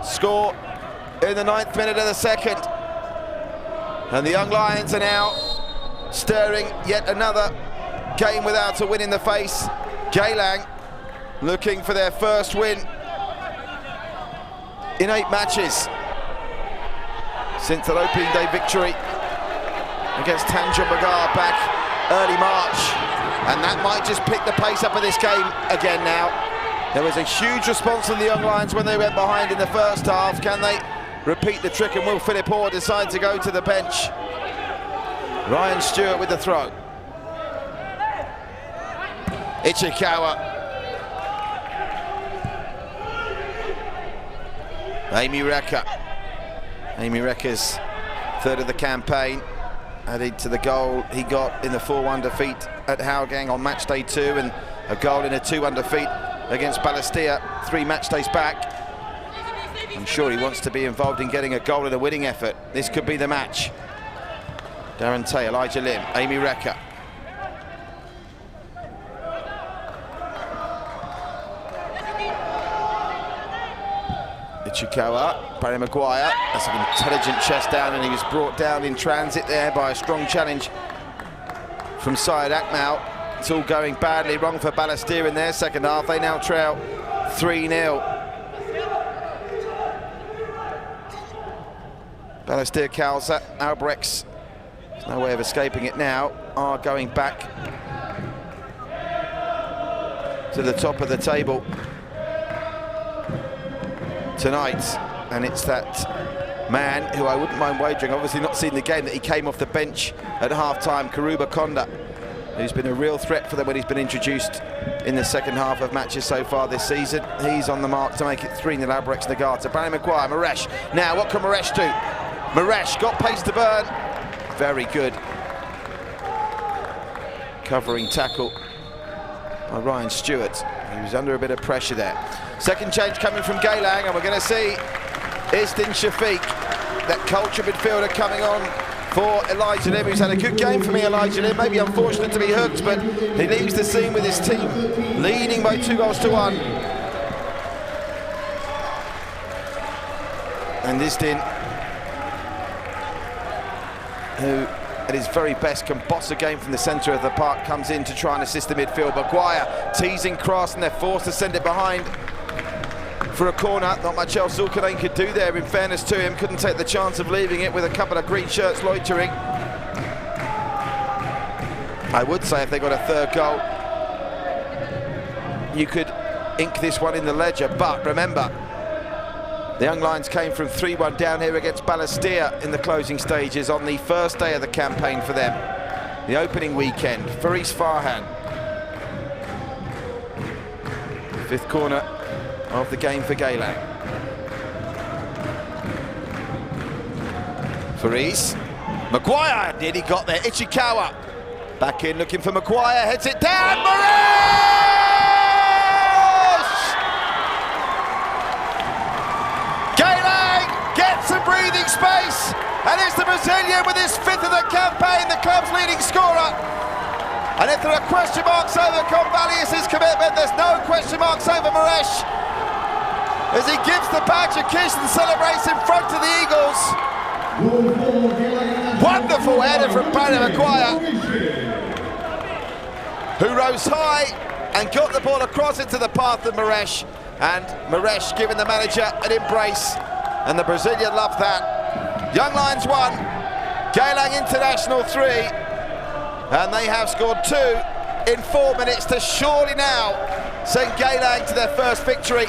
score in the 9th minute of the second. And the Young Lions are now stirring yet another game without a win in the face. Geylang looking for their first win in 8 matches since their opening day victory against Tanjung Pagar back early March. And that might just pick the pace up of this game again now. There was a huge response from the Young Lions when they went behind in the first half. Can they repeat the trick, and will Philip Orr decide to go to the bench? Ryan Stewart with the throw. Ichikawa. Amy Rekha. Amy Rekha's third of the campaign. added to the goal he got in the 4-1 defeat at Hougang on match day 2, and a goal in a 2-1 defeat against Balestier 3 match days back. I'm sure he wants to be involved in getting a goal in a winning effort. This could be the match. Darren Tay, Elijah Lim, Amy Recker. Ichikawa, Barry Maguire. That's an intelligent chest down, and he was brought down in transit there by a strong challenge from Syed Akmal. It's all going badly wrong for Balestier in their second half. They now trail 3-0. Balestier Cowles, Albrechts, there's no way of escaping it now, are going back to the top of the table tonight, and it's that man who I wouldn't mind wagering, obviously not seen the game, that he came off the bench at half-time, Karuba Konda, who's been a real threat for them when he's been introduced in the second half of matches so far this season. He's on the mark to make it 3-0 Albrechts Nagata. Barry Maguire, Maresh. Now what can Maresh do? Maresh got pace to burn. Very good covering tackle by Ryan Stewart. He was under a bit of pressure there. Second change coming from Geylang, and we're going to see Istin Shafiq, that culture midfielder, coming on for Elijah Lim, who's had a good game for me, Elijah Lim. Maybe unfortunate to be hooked, but he leaves the scene with his team leading by 2-1. And Istin, who at his very best can boss a game from the centre of the park, comes in to try and assist the midfield. Maguire teasing cross, and they're forced to send it behind for a corner. Not much else Zulkarnain could do there, in fairness to him. Couldn't take the chance of leaving it with a couple of green shirts loitering. I would say if they got a third goal, you could ink this one in the ledger, but remember, the Young Lions came from 3-1 down here against Balestier in the closing stages on the first day of the campaign for them, the opening weekend. Faris Farhan, fifth corner of the game for Geylang. Faris, Maguire nearly got there. Ichikawa back in looking for Maguire, heads it down. Maresh! Geylang gets some breathing space, and it's the Brazilian with his 5th of the campaign, the club's leading scorer. And if there are question marks over Convalius' commitment, there's no question marks over Maresh, as he gives the badge a kiss and celebrates in front of the Eagles. Wonderful header from Barry Maguire, who rose high and got the ball across into the path of Maresh, and Maresh giving the manager an embrace, and the Brazilian loved that. Young Lions 1, Geylang International 3, and they have scored 2 in 4 minutes to surely now send Geylang to their first victory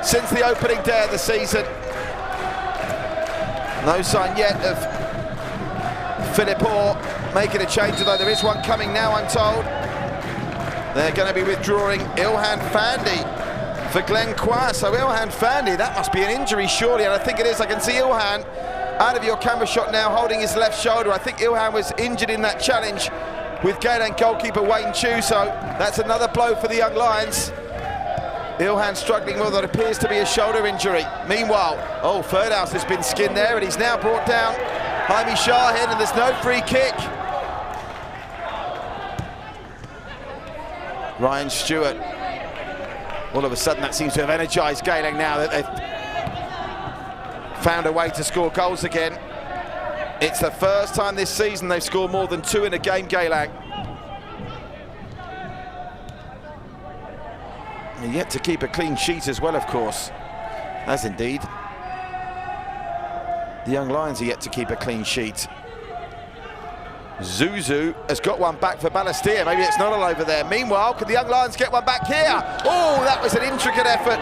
since the opening day of the season. No sign yet of Philip Orr making a change, although there is one coming now, I'm told. They're going to be withdrawing Ilhan Fandi for Glenn Kwa. So Ilhan Fandi, that must be an injury surely, and I think it is. I can see Ilhan out of your camera shot now holding his left shoulder. I think Ilhan was injured in that challenge with Geylang goalkeeper Wayne Chu, so that's another blow for the Young Lions. Ilhan struggling with what appears to be a shoulder injury. Meanwhile, Ferdhouse has been skinned there, and he's now brought down Jaime Shahin, and there's no free kick. Ryan Stewart. All of a sudden that seems to have energised Geylang now that they've found a way to score goals again. It's the first time this season they've scored more than 2 in a game, Geylang. And yet to keep a clean sheet as well, of course, as indeed the Young Lions are yet to keep a clean sheet. Zuzu has got one back for Balestier. Maybe it's not all over there. Meanwhile, could the Young Lions get one back here? Oh, that was an intricate effort.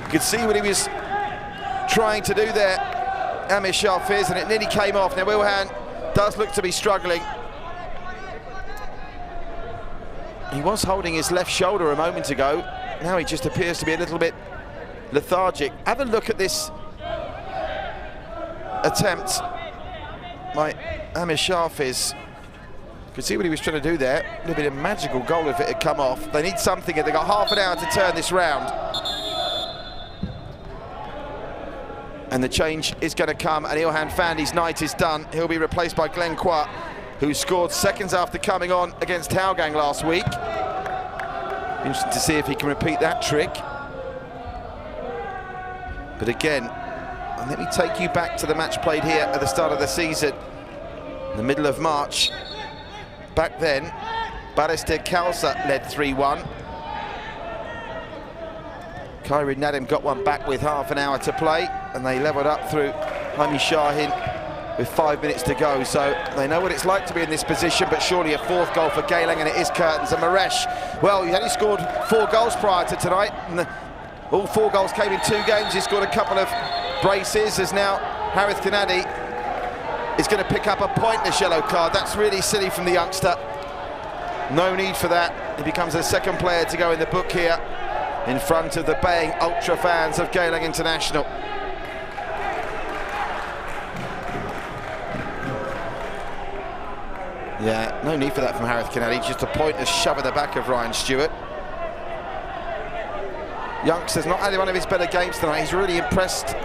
You could see what he was trying to do there, Amir Sharfiz, and it nearly came off. Now Ilhan does look to be struggling. He was holding his left shoulder a moment ago. Now he just appears to be a little bit lethargic. Have a look at this attempt by Amish Sharfiz. Could see what he was trying to do there. It would have been a magical goal if it had come off. They need something, and they've got half an hour to turn this round. And the change is going to come, and Ilhan Fandi's night is done. He'll be replaced by Glenn Kwa, who scored seconds after coming on against Hougang last week. Interesting to see if he can repeat that trick. But again, let me take you back to the match played here at the start of the season, in the middle of March. Back then, Balestier Khalsa led 3-1. Khairi Nadim got one back with half an hour to play, and they levelled up through Hami Shahin with 5 minutes to go. So they know what it's like to be in this position, but surely a fourth goal for Geylang, and it is curtains. And Maresh, well, he only scored 4 goals prior to tonight, and all 4 goals came in 2 games. He scored a couple of braces, as now Harith Kanadi is going to pick up a pointless yellow card. That's really silly from the youngster. No need for that. He becomes the second player to go in the book here in front of the baying ultra fans of Geylang International. Yeah, no need for that from Harith Kanadi. Just a pointless shove at the back of Ryan Stewart. Youngster's not had one of his better games tonight. He's really impressed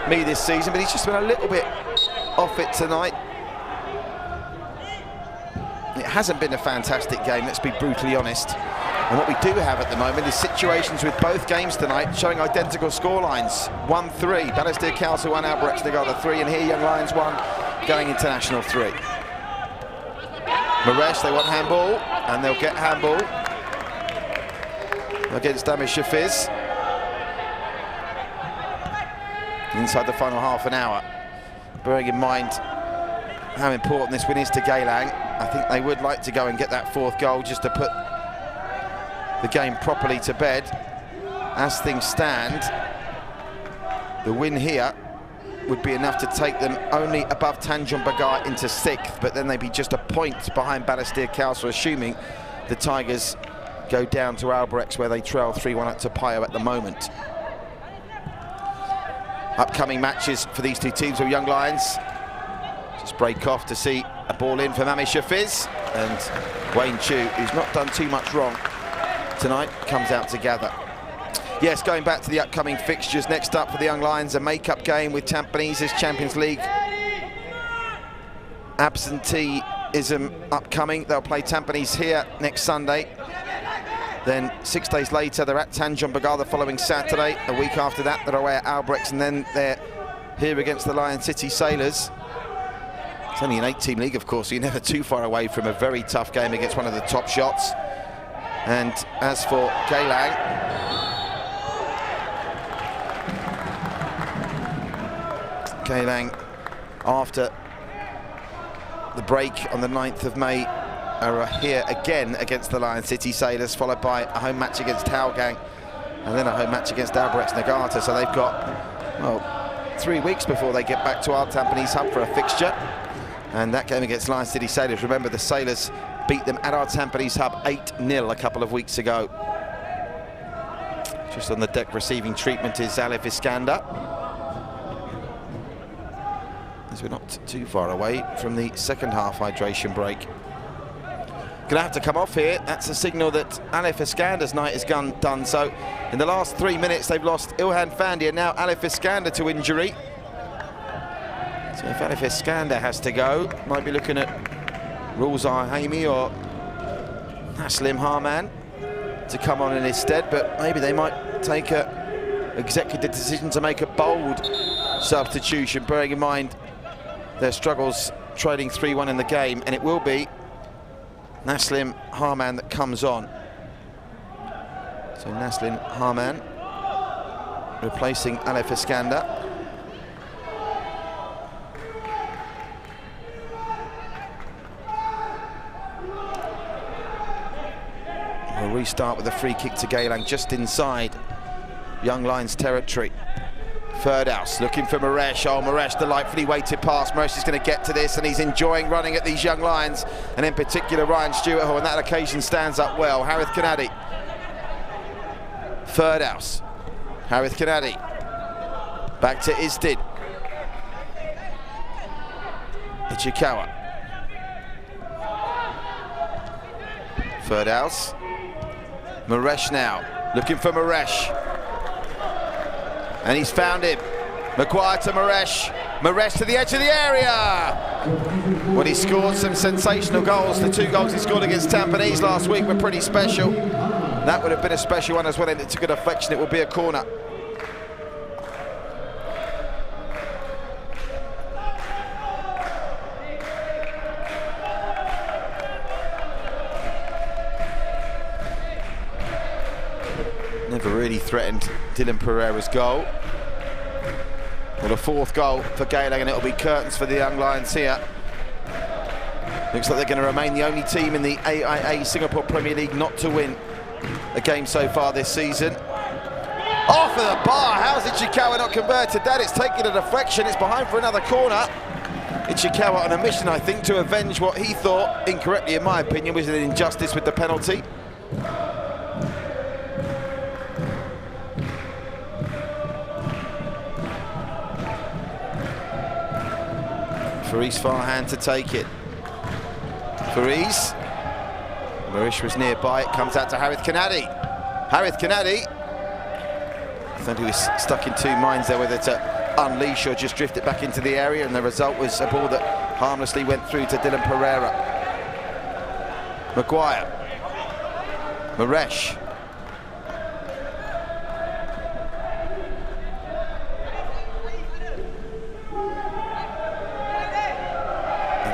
me this season, but he's just been a little bit off it tonight. It hasn't been a fantastic game, let's be brutally honest. And what we do have at the moment is situations with both games tonight showing identical scorelines. 1-3, Balestier Khalsa 1, Albrecht Nagata 3, and here Young Lions 1, Geylang International 3. Maresh, they want handball, and they'll get handball against Amish Sharfiz. Inside the final half an hour. Bearing in mind how important this win is to Geylang, I think they would like to go and get that 4th goal just to put the game properly to bed. As things stand, the win here would be enough to take them only above Tanjung Pagar into 6th, but then they'd be just a point behind Balestier Khalsa, assuming the Tigers go down to Albrechts, where they trail 3-1 at Topayo at the moment. Upcoming matches for these 2 teams are Young Lions. Just break off to see a ball in from Amish Sharfiz, and Wayne Chu, who's not done too much wrong tonight, comes out to gather. Yes, going back to the upcoming fixtures, next up for the Young Lions, a make-up game with Tampanese's Champions League absenteeism upcoming. They'll play Tampanese here next Sunday. Then 6 days later, they're at Tanjung Pagar the following Saturday. A week after that, they're away at Albrechts, and then they're here against the Lion City Sailors. It's only an 8-team league, of course, so you're never too far away from a very tough game against one of the top shots. And as for Geylang, after the break on the 9th of May, are here again against the Lion City Sailors, followed by a home match against Hougang, and then a home match against Albrechts Nagata. So they've got, well, 3 weeks before they get back to our Tampines hub for a fixture. And that game against Lion City Sailors, remember the Sailors beat them at our Tampines hub 8-0 a couple of weeks ago. Just on the deck receiving treatment is Alif Iskander, as we're not too far away from the second half hydration break. Gonna have to come off here. That's a signal that Alif Iskander's night is done. So in the last 3 minutes, they've lost Ilhan Fandi and now Alif Iskander to injury. So if Alif Iskander has to go, might be looking at Rulzar Haimi or Naslim Harman to come on in his stead, but maybe they might take a executive decision to make a bold substitution, bearing in mind their struggles trailing 3-1 in the game, and it will be Naslim Harman that comes on. So Naslim Harman replacing Alif Iskander. We'll restart with a free kick to Geylang just inside Young Lions territory. Firdhouse looking for Maresh. Oh, Maresh, delightfully weighted pass. Maresh is going to get to this, and he's enjoying running at these Young Lions, and in particular Ryan Stewart, who on that occasion stands up well. Harith Kanadi. Firdhouse. Harith Kanadi. Back to Isdin. Ichikawa. Ferdaus. Maresh now, looking for Maresh. And he's found him. Maguire to Maresh. Maresh to the edge of the area. Well, he scored some sensational goals. The 2 goals he scored against Tampines last week were pretty special. That would have been a special one as well, and it took a deflection. It will be a corner. Never really threatened Dylan Pereira's goal. Well, the 4th goal for Geylang, and it'll be curtains for the young Lions here. Looks like they're going to remain the only team in the AIA Singapore Premier League not to win a game so far this season. Off of the bar, how's Ichikawa not converted that? It's taking a deflection, it's behind for another corner. Ichikawa on a mission, I think, to avenge what he thought, incorrectly in my opinion, was an injustice with the penalty. Faris Farhan to take it. Faris. Marish was nearby. It comes out to Harith Kanadi. Harith Kanadi. I think he was stuck in 2 minds there, whether to unleash or just drift it back into the area, and the result was a ball that harmlessly went through to Dylan Pereira. Maguire. Maresh.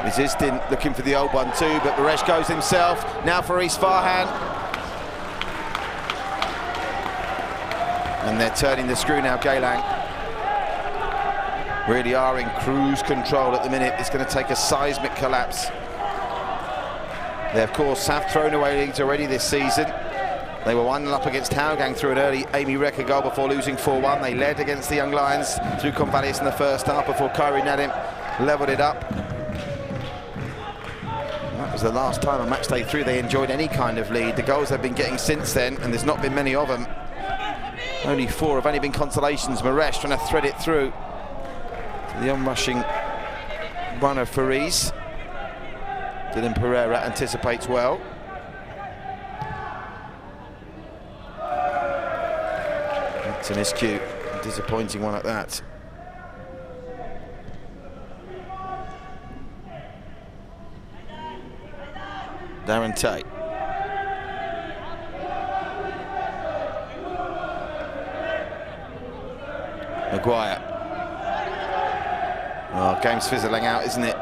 Resisting, looking for the old one too, but Maresh goes himself. Now for Faris Farhan. And they're turning the screw now, Geylang. Really are in cruise control at the minute. It's going to take a seismic collapse. They, of course, have thrown away leads already this season. They were 1-0 up against Hougang through an early Amy Recker goal before losing 4-1. They led against the Young Lions through Convalius in the first half before Kyrie Nadim levelled it up. That was the last time on match day 3 they enjoyed any kind of lead. The goals they've been getting since then, and there's not been many of them. Only 4 have only been consolations. Maresh trying to thread it through to the onrushing runner Faris. Dylan Pereira anticipates well. That's a miscue, a disappointing one at that. Darren Tate. Maguire. Oh, game's fizzling out, isn't it?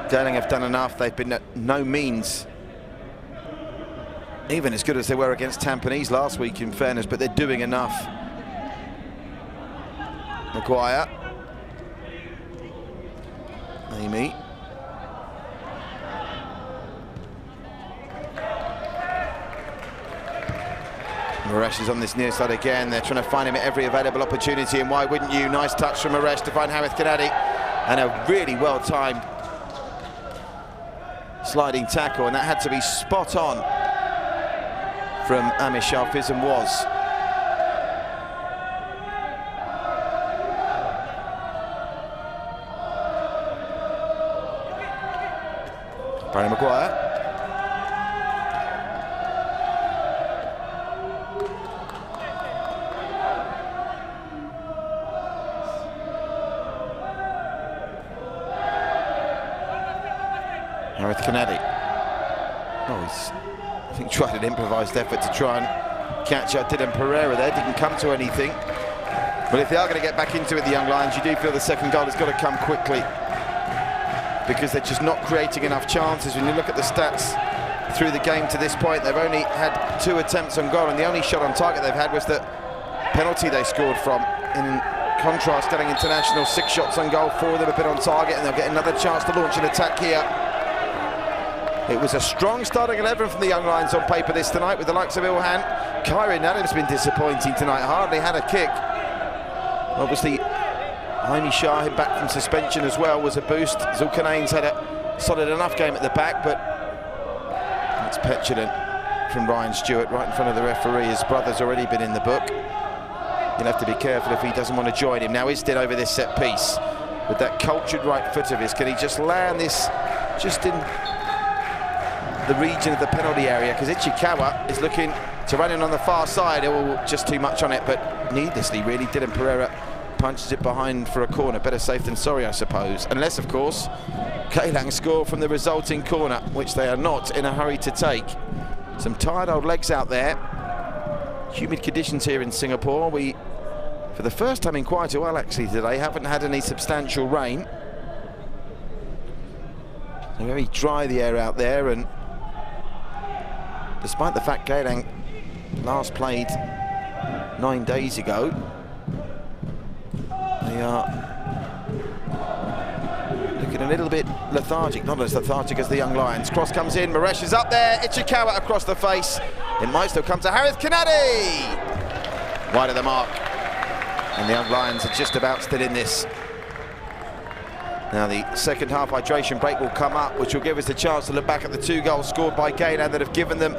Jalan have done enough. They've been at no means even as good as they were against Tampines last week, in fairness, but they're doing enough. Maguire. Amy. Maresh is on this near side again. They're trying to find him at every available opportunity, and why wouldn't you? Nice touch from Maresh to find Harith Kanadi, and a really well-timed sliding tackle, and that had to be spot on from Amish Alfiz, and was. Barry Maguire. Harith Kanadi. Oh, he's, I think, tried an improvised effort to try and catch out Dylan Pereira there. Didn't come to anything. But if they are going to get back into it, the Young Lions, you do feel the second goal has got to come quickly, because they're just not creating enough chances. When you look at the stats through the game to this point, they've only had 2 attempts on goal, and the only shot on target they've had was the penalty they scored from. In contrast, Geylang International, 6 shots on goal, 4 of them have been on target, and they'll get another chance to launch an attack here. It was a strong starting 11 from the Young Lions on paper this tonight, with the likes of Ilhan. Kyrie Nadim's been disappointing tonight, hardly had a kick. Obviously, Jaime Shahid back from suspension as well was a boost. Zulkarnain's had a solid enough game at the back, but it's petulant from Ryan Stewart right in front of the referee. His brother's already been in the book. You'll have to be careful if he doesn't want to join him. Now Isdin over this set piece. with that cultured right foot of his. Can he just land this just in the region of the penalty area? Because Ichikawa is looking to run in on the far side. Oh, just too much on it, but needlessly, really. Dylan Pereira punches it behind for a corner. Better safe than sorry, I suppose. Unless, of course, Geylang score from the resulting corner, which they are not in a hurry to take. Some tired old legs out there. Humid conditions here in Singapore. We, for the first time in quite a while actually today, haven't had any substantial rain. So very dry the air out there, and despite the fact Geylang last played 9 days ago, they are looking a little bit lethargic, not as lethargic as the Young Lions. Cross comes in, Maresh is up there, Ichikawa across the face. It might still come to Harith Kanadi. Wide of the mark. And the Young Lions are just about still in this. Now the second half hydration break will come up, which will give us the chance to look back at the 2 goals scored by Geylang that have given them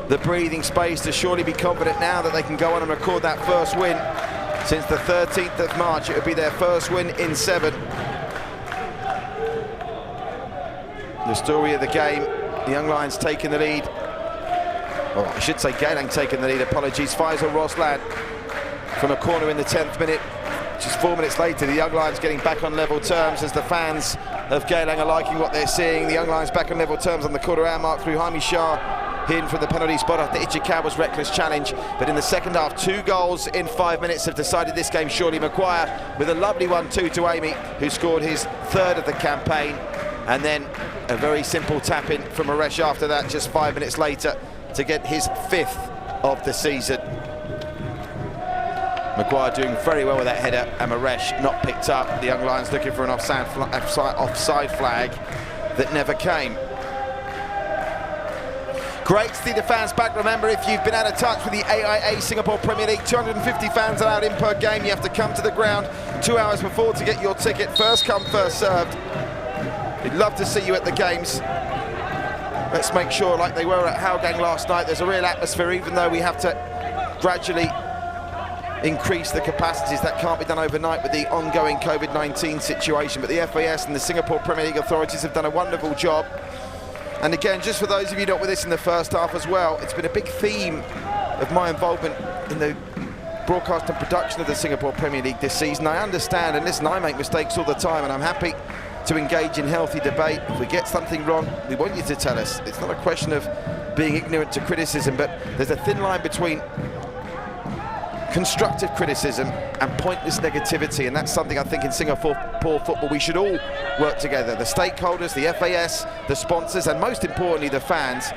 the breathing space to surely be confident now that they can go on and record that first win. Since the 13th of March, it would be their first win in 7. The story of the game, the Young Lions taking the lead. Well, I should say Geylang taking the lead, apologies. Faisal Roslan from a corner in the 10th minute. Just 4 minutes later, the Young Lions getting back on level terms as the fans of Geylang are liking what they're seeing. The Young Lions back on level terms on the quarter hour mark through Jaime Shah, hidden from the penalty spot after Ichikawa's reckless challenge. But in the second half, 2 goals in 5 minutes have decided this game. Surely Maguire with a lovely 1-2 to Amy, who scored his 3rd of the campaign. And then a very simple tap-in from Maresh after that, just 5 minutes later, to get his 5th of the season. Maguire doing very well with that header, and Maresh not picked up. The Young Lions looking for an offside flag that never came. Great to see the fans back. Remember, if you've been out of touch with the AIA Singapore Premier League, 250 fans allowed in per game. You have to come to the ground 2 hours before to get your ticket. First come, first served. We'd love to see you at the games. Let's make sure, like they were at Hougang last night, there's a real atmosphere, even though we have to gradually increase the capacities. That can't be done overnight with the ongoing COVID-19 situation. But the FAS and the Singapore Premier League authorities have done a wonderful job. And again, just for those of you not with us in the first half as well, it's been a big theme of my involvement in the broadcast and production of the Singapore Premier League this season. I understand, and listen, I make mistakes all the time, and I'm happy to engage in healthy debate. If we get something wrong, we want you to tell us. It's not a question of being ignorant to criticism, but there's a thin line between constructive criticism and pointless negativity, and that's something I think in Singapore football we should all work together, the stakeholders, the FAS, the sponsors, and most importantly the fans,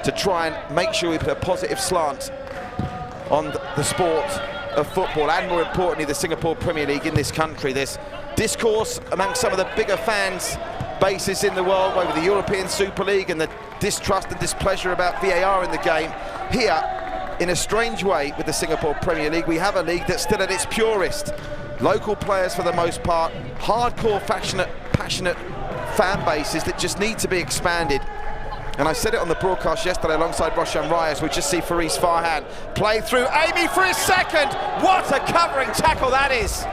to try and make sure we put a positive slant on the sport of football, and more importantly the Singapore Premier League in this country. There's discourse among some of the bigger fans bases in the world over the European Super League and the distrust and displeasure about VAR in the game. Here, in a strange way, with the Singapore Premier League, we have a league that's still at its purest. Local players for the most part, hardcore, passionate fan bases that just need to be expanded. And I said it on the broadcast yesterday alongside Roshan Reyes. We just see Faris Farhan play through Amy for his 2nd. What a covering tackle that is.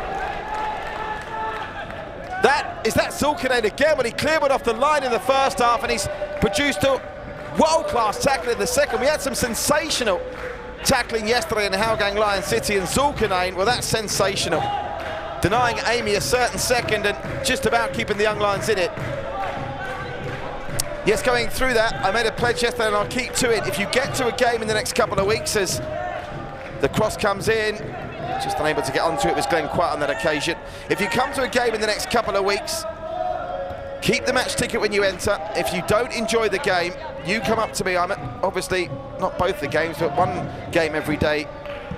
That Zulkarnain again, when he cleared one off the line in the first half, and he's produced a world-class tackle in the second. We had some sensational tackling yesterday in Hougang Lion City, and Zulkarnain, well, that's sensational. Denying Amy a certain 2nd and just about keeping the Young Lions in it. Yes, going through that, I made a pledge yesterday and I'll keep to it. If you get to a game in the next couple of weeks as the cross comes in, just unable to get onto it was Glenn Quatt on that occasion. If you come to a game in the next couple of weeks, keep the match ticket when you enter. If you don't enjoy the game, you come up to me. I'm at, obviously, not both the games, but one game every day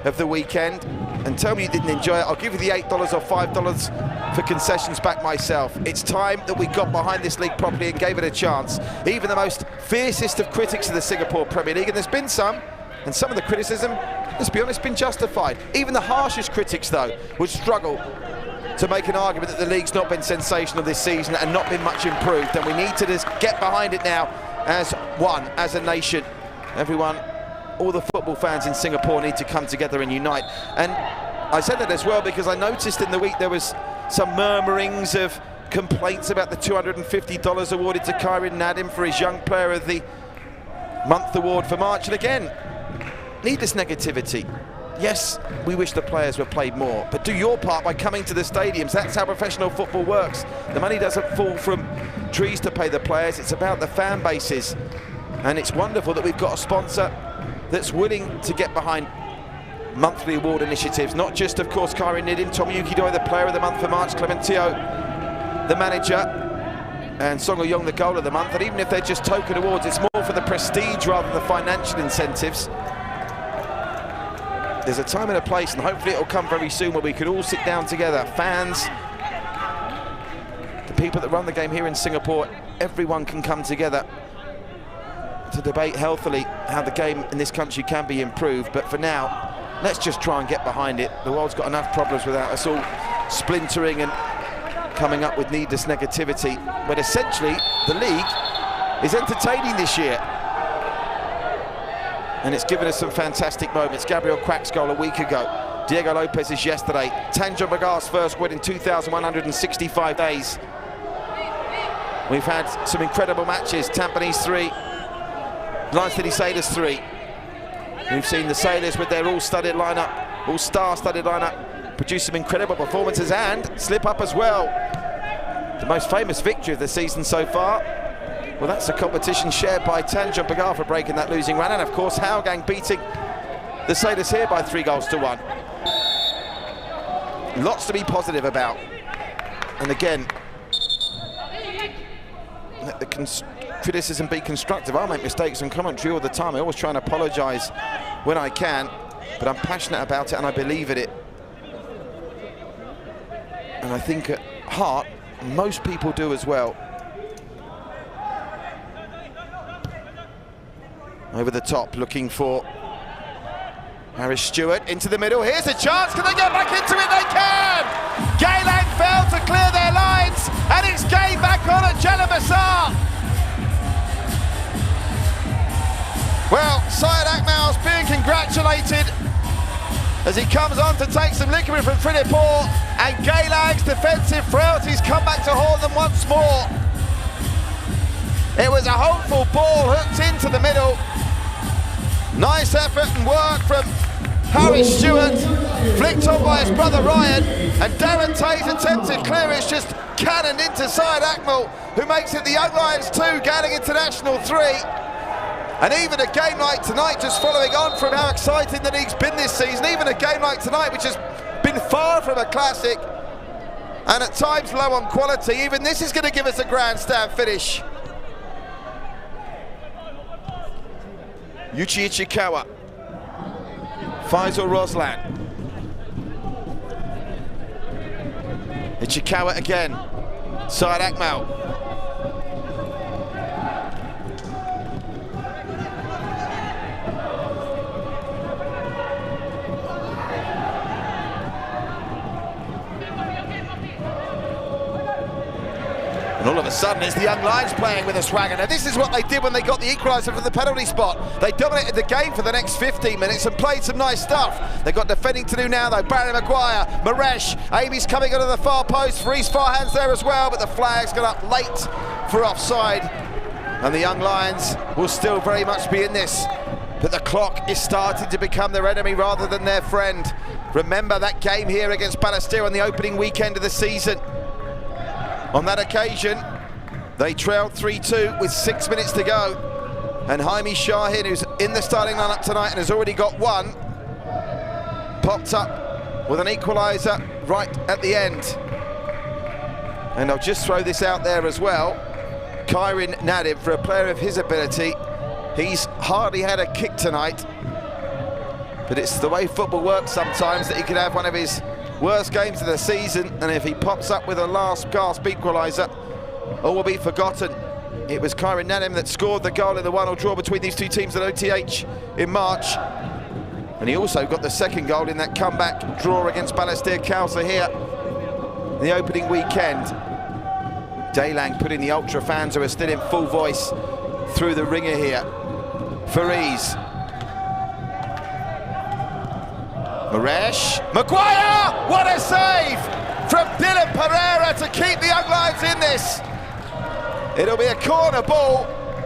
of the weekend, and tell me you didn't enjoy it. I'll give you the $8 or $5 for concessions back myself. It's time that we got behind this league properly and gave it a chance. Even the most fiercest of critics of the Singapore Premier League, and there's been some, and some of the criticism, let's be honest, been justified. Even the harshest critics, though, would struggle to make an argument that the league's not been sensational this season and not been much improved, and we need to just get behind it now as one, as a nation. Everyone, all the football fans in Singapore need to come together and unite. And I said that as well because I noticed in the week there was some murmurings of complaints about the $250 awarded to Kyrin Nadim for his Young Player of the Month award for March. And again, needless negativity. Yes, we wish the players were played more, but do your part by coming to the stadiums. That's how professional football works. The money doesn't fall from trees to pay the players. It's about the fan bases. And it's wonderful that we've got a sponsor that's willing to get behind monthly award initiatives. Not just, of course, Kyrin Nadim, Tomoyuki Doi, the Player of the Month for March, Clementio, the manager, and Song Young, the Goal of the Month. And even if they're just token awards, it's more for the prestige rather than the financial incentives. There's a time and a place, and hopefully it'll come very soon where we can all sit down together. Fans, the people that run the game here in Singapore, everyone can come together to debate healthily how the game in this country can be improved. But for now, let's just try and get behind it. The world's got enough problems without us all splintering and coming up with needless negativity. But essentially, the league is entertaining this year. And it's given us some fantastic moments. Gabriel Quack's goal a week ago. Diego Lopez's yesterday. Tanjung Pagar's first win in 2,165 days. We've had some incredible matches. Tampines 3, Lion City Sailors 3. We've seen the Sailors with their all-studded lineup, all-star-studded lineup, produce some incredible performances and slip up as well. The most famous victory of the season so far. Well, that's a competition shared by Tanjung Pagar for breaking that losing run, and of course Hougang beating the Sailors here by 3-1. Lots to be positive about. And again, let the criticism be constructive. I make mistakes in commentary all the time. I always try and apologise when I can, but I'm passionate about it and I believe in it. And I think at heart, most people do as well. Over the top, looking for Harris Stewart into the middle. Here's a chance. Can they get back into it? They can! Geylang failed to clear their lines, and it's game back on at Jalan Besar. Well, Syed Akmal's being congratulated as he comes on to take some liquor from Trinipore, and Geylang's defensive frailties come back to haunt them once more. It was a hopeful ball hooked into the middle. Nice effort and work from Harry Stewart, flicked on by his brother Ryan, and Darren Tay's attempted clearance just cannoned into Syed Akmal, who makes it the Young Lions 2, Geylang International 3. And even a game like tonight, just following on from how exciting the league's been this season, even a game like tonight, which has been far from a classic, and at times low on quality, even this is going to give us a grandstand finish. Yuchi Ichikawa, Faisal Roslan, Ichikawa again, Syed Akmal. And all of a sudden, it's the Young Lions playing with a swagger. Now, this is what they did when they got the equaliser from the penalty spot. They dominated the game for the next 15 minutes and played some nice stuff. They've got defending to do now, though. Barry Maguire, Maresh, Amy's coming onto the far post. Reece Farhan's there as well, but the flag's gone up late for offside. And the Young Lions will still very much be in this. But the clock is starting to become their enemy rather than their friend. Remember that game here against Balestier on the opening weekend of the season. On that occasion, they trailed 3-2 with 6 minutes to go. And Jaime Shahin, who's in the starting lineup tonight and has already got one, popped up with an equaliser right at the end. And I'll just throw this out there as well. Kyrin Nadim, for a player of his ability, he's hardly had a kick tonight. But it's the way football works sometimes that he could have one of his worst games of the season, and if he pops up with a last gasp equaliser, all will be forgotten. It was Kyrin Nadim that scored the goal in the 1-1 draw between these two teams at OTH in March, and he also got the second goal in that comeback draw against Balestier Khalsa here in the opening weekend. Geylang putting the ultra fans who are still in full voice through the ringer here. Fariz, Maresh, Maguire, what a save from Dylan Pereira to keep the Young Lions in this. It'll be a corner ball,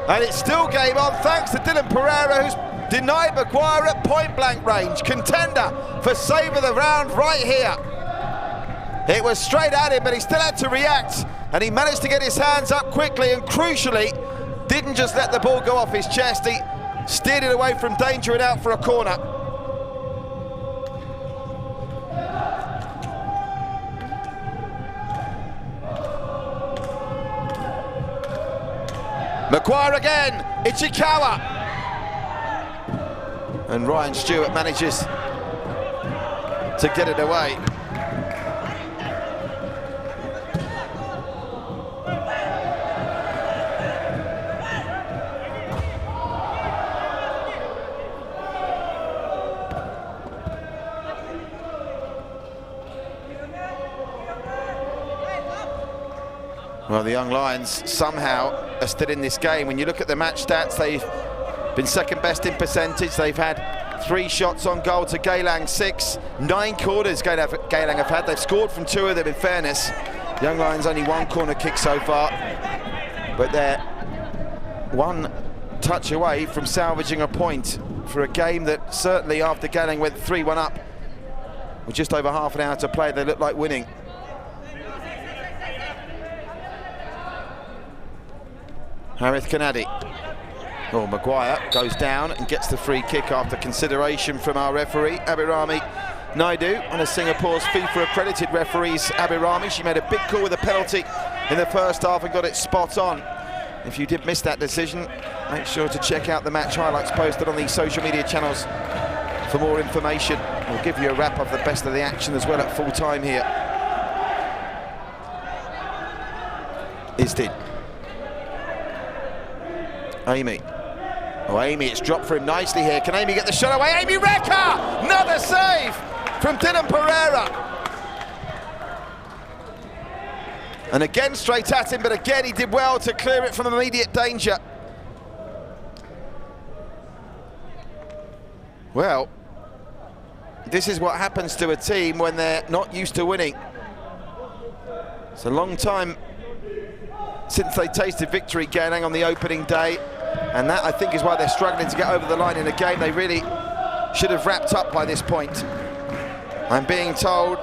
and it's still game on thanks to Dylan Pereira, who's denied Maguire at point-blank range. Contender for save of the round right here. It was straight at him, but he still had to react, and he managed to get his hands up quickly, and crucially, didn't just let the ball go off his chest, he steered it away from danger and out for a corner. Maguire again, Ichikawa. And Ryan Stewart manages to get it away. Well, the Young Lions somehow are still in this game. When you look at the match stats, they've been second best in percentage. They've had 3 shots on goal to Geylang 6. 9 corners Geylang have had. They've scored from 2 of them, in fairness. Young Lions only 1 corner kick so far, but they're 1 touch away from salvaging a point for a game that certainly, after Geylang went 3-1 up with just over half an hour to play, they look like winning. Harith Kanadi. Oh, Maguire goes down and gets the free kick after consideration from our referee, Abhirami Naidu, one of Singapore's FIFA-accredited referees, Abhirami. She made a big call with a penalty in the first half and got it spot on. If you did miss that decision, make sure to check out the match highlights posted on these social media channels for more information. We'll give you a wrap of the best of the action as well at full time here. Isdin. Amy. Oh, Amy, it's dropped for him nicely here. Can Amy get the shot away? Amy Rekha! Another save from Dylan Pereira. And again straight at him, but again he did well to clear it from immediate danger. Well, this is what happens to a team when they're not used to winning. It's a long time since they tasted victory, Geylang, on the opening day, and that, I think, is why they're struggling to get over the line in a game they really should have wrapped up by this point. I'm being told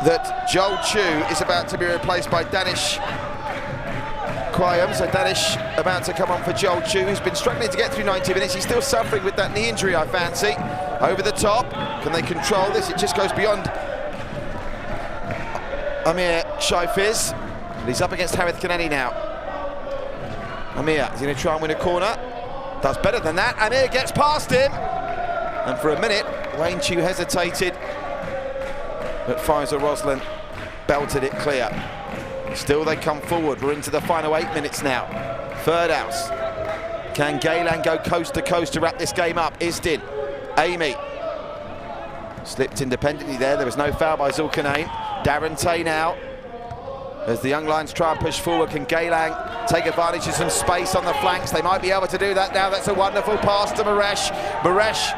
that Joel Chu is about to be replaced by Danish Kwayam, so Danish about to come on for Joel Chu, who's been struggling to get through 90 minutes. He's still suffering with that knee injury, I fancy. Over the top, can they control this? It just goes beyond Amir Shaifiz. He's up against Harith Kanani now. Amir is going to try and win a corner. Does better than that. Amir gets past him. And for a minute, Wayne Chu hesitated. But Faisal Roslan belted it clear. Still they come forward. We're into the final 8 minutes now. Third house. Can Geylang go coast to coast to wrap this game up? Isdin. Amy. Slipped independently there. There was no foul by Zulkarnain. Darren Tay now. As the Young Lions try and push forward, can Geylang take advantage of some space on the flanks? They might be able to do that now. That's a wonderful pass to Maresh. Maresh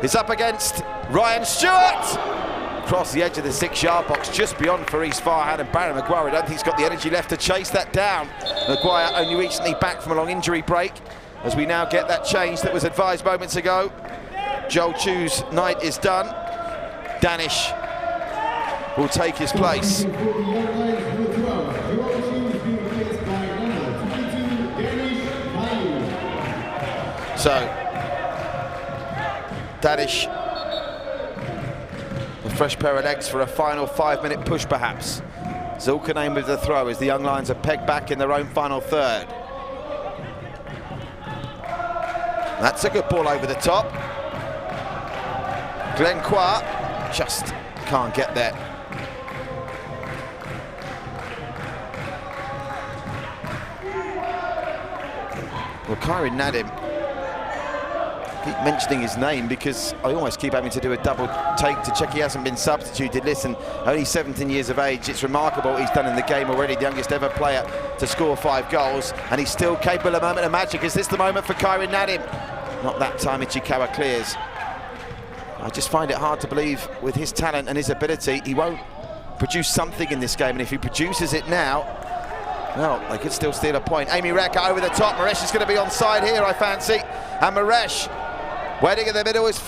is up against Ryan Stewart. Across the edge of the 6-yard box, just beyond Faris Farhan and Barry Maguire. I don't think he's got the energy left to chase that down. Maguire only recently back from a long injury break, as we now get that change that was advised moments ago. Joel Chu's night is done. Danish will take his place. So, Danish, a fresh pair of legs for a final 5-minute push perhaps. Zulkarnain with the throw as the Young Lions are pegged back in their own final third. That's a good ball over the top. Glenn Kwa just can't get there. Well, Kyrie Nadim, keep mentioning his name because I almost keep having to do a double take to check he hasn't been substituted. Listen, only 17 years of age. It's remarkable what he's done in the game already, the youngest ever player to score 5 goals, and he's still capable of a moment of magic. Is this the moment for Kyrie Nadim? Not that time. Ichikawa clears. I just find it hard to believe with his talent and his ability, he won't produce something in this game. And if he produces it now, well, they could still steal a point. Amy Rekka over the top. Maresh is going to be onside here, I fancy. And Maresh, waiting in the middle is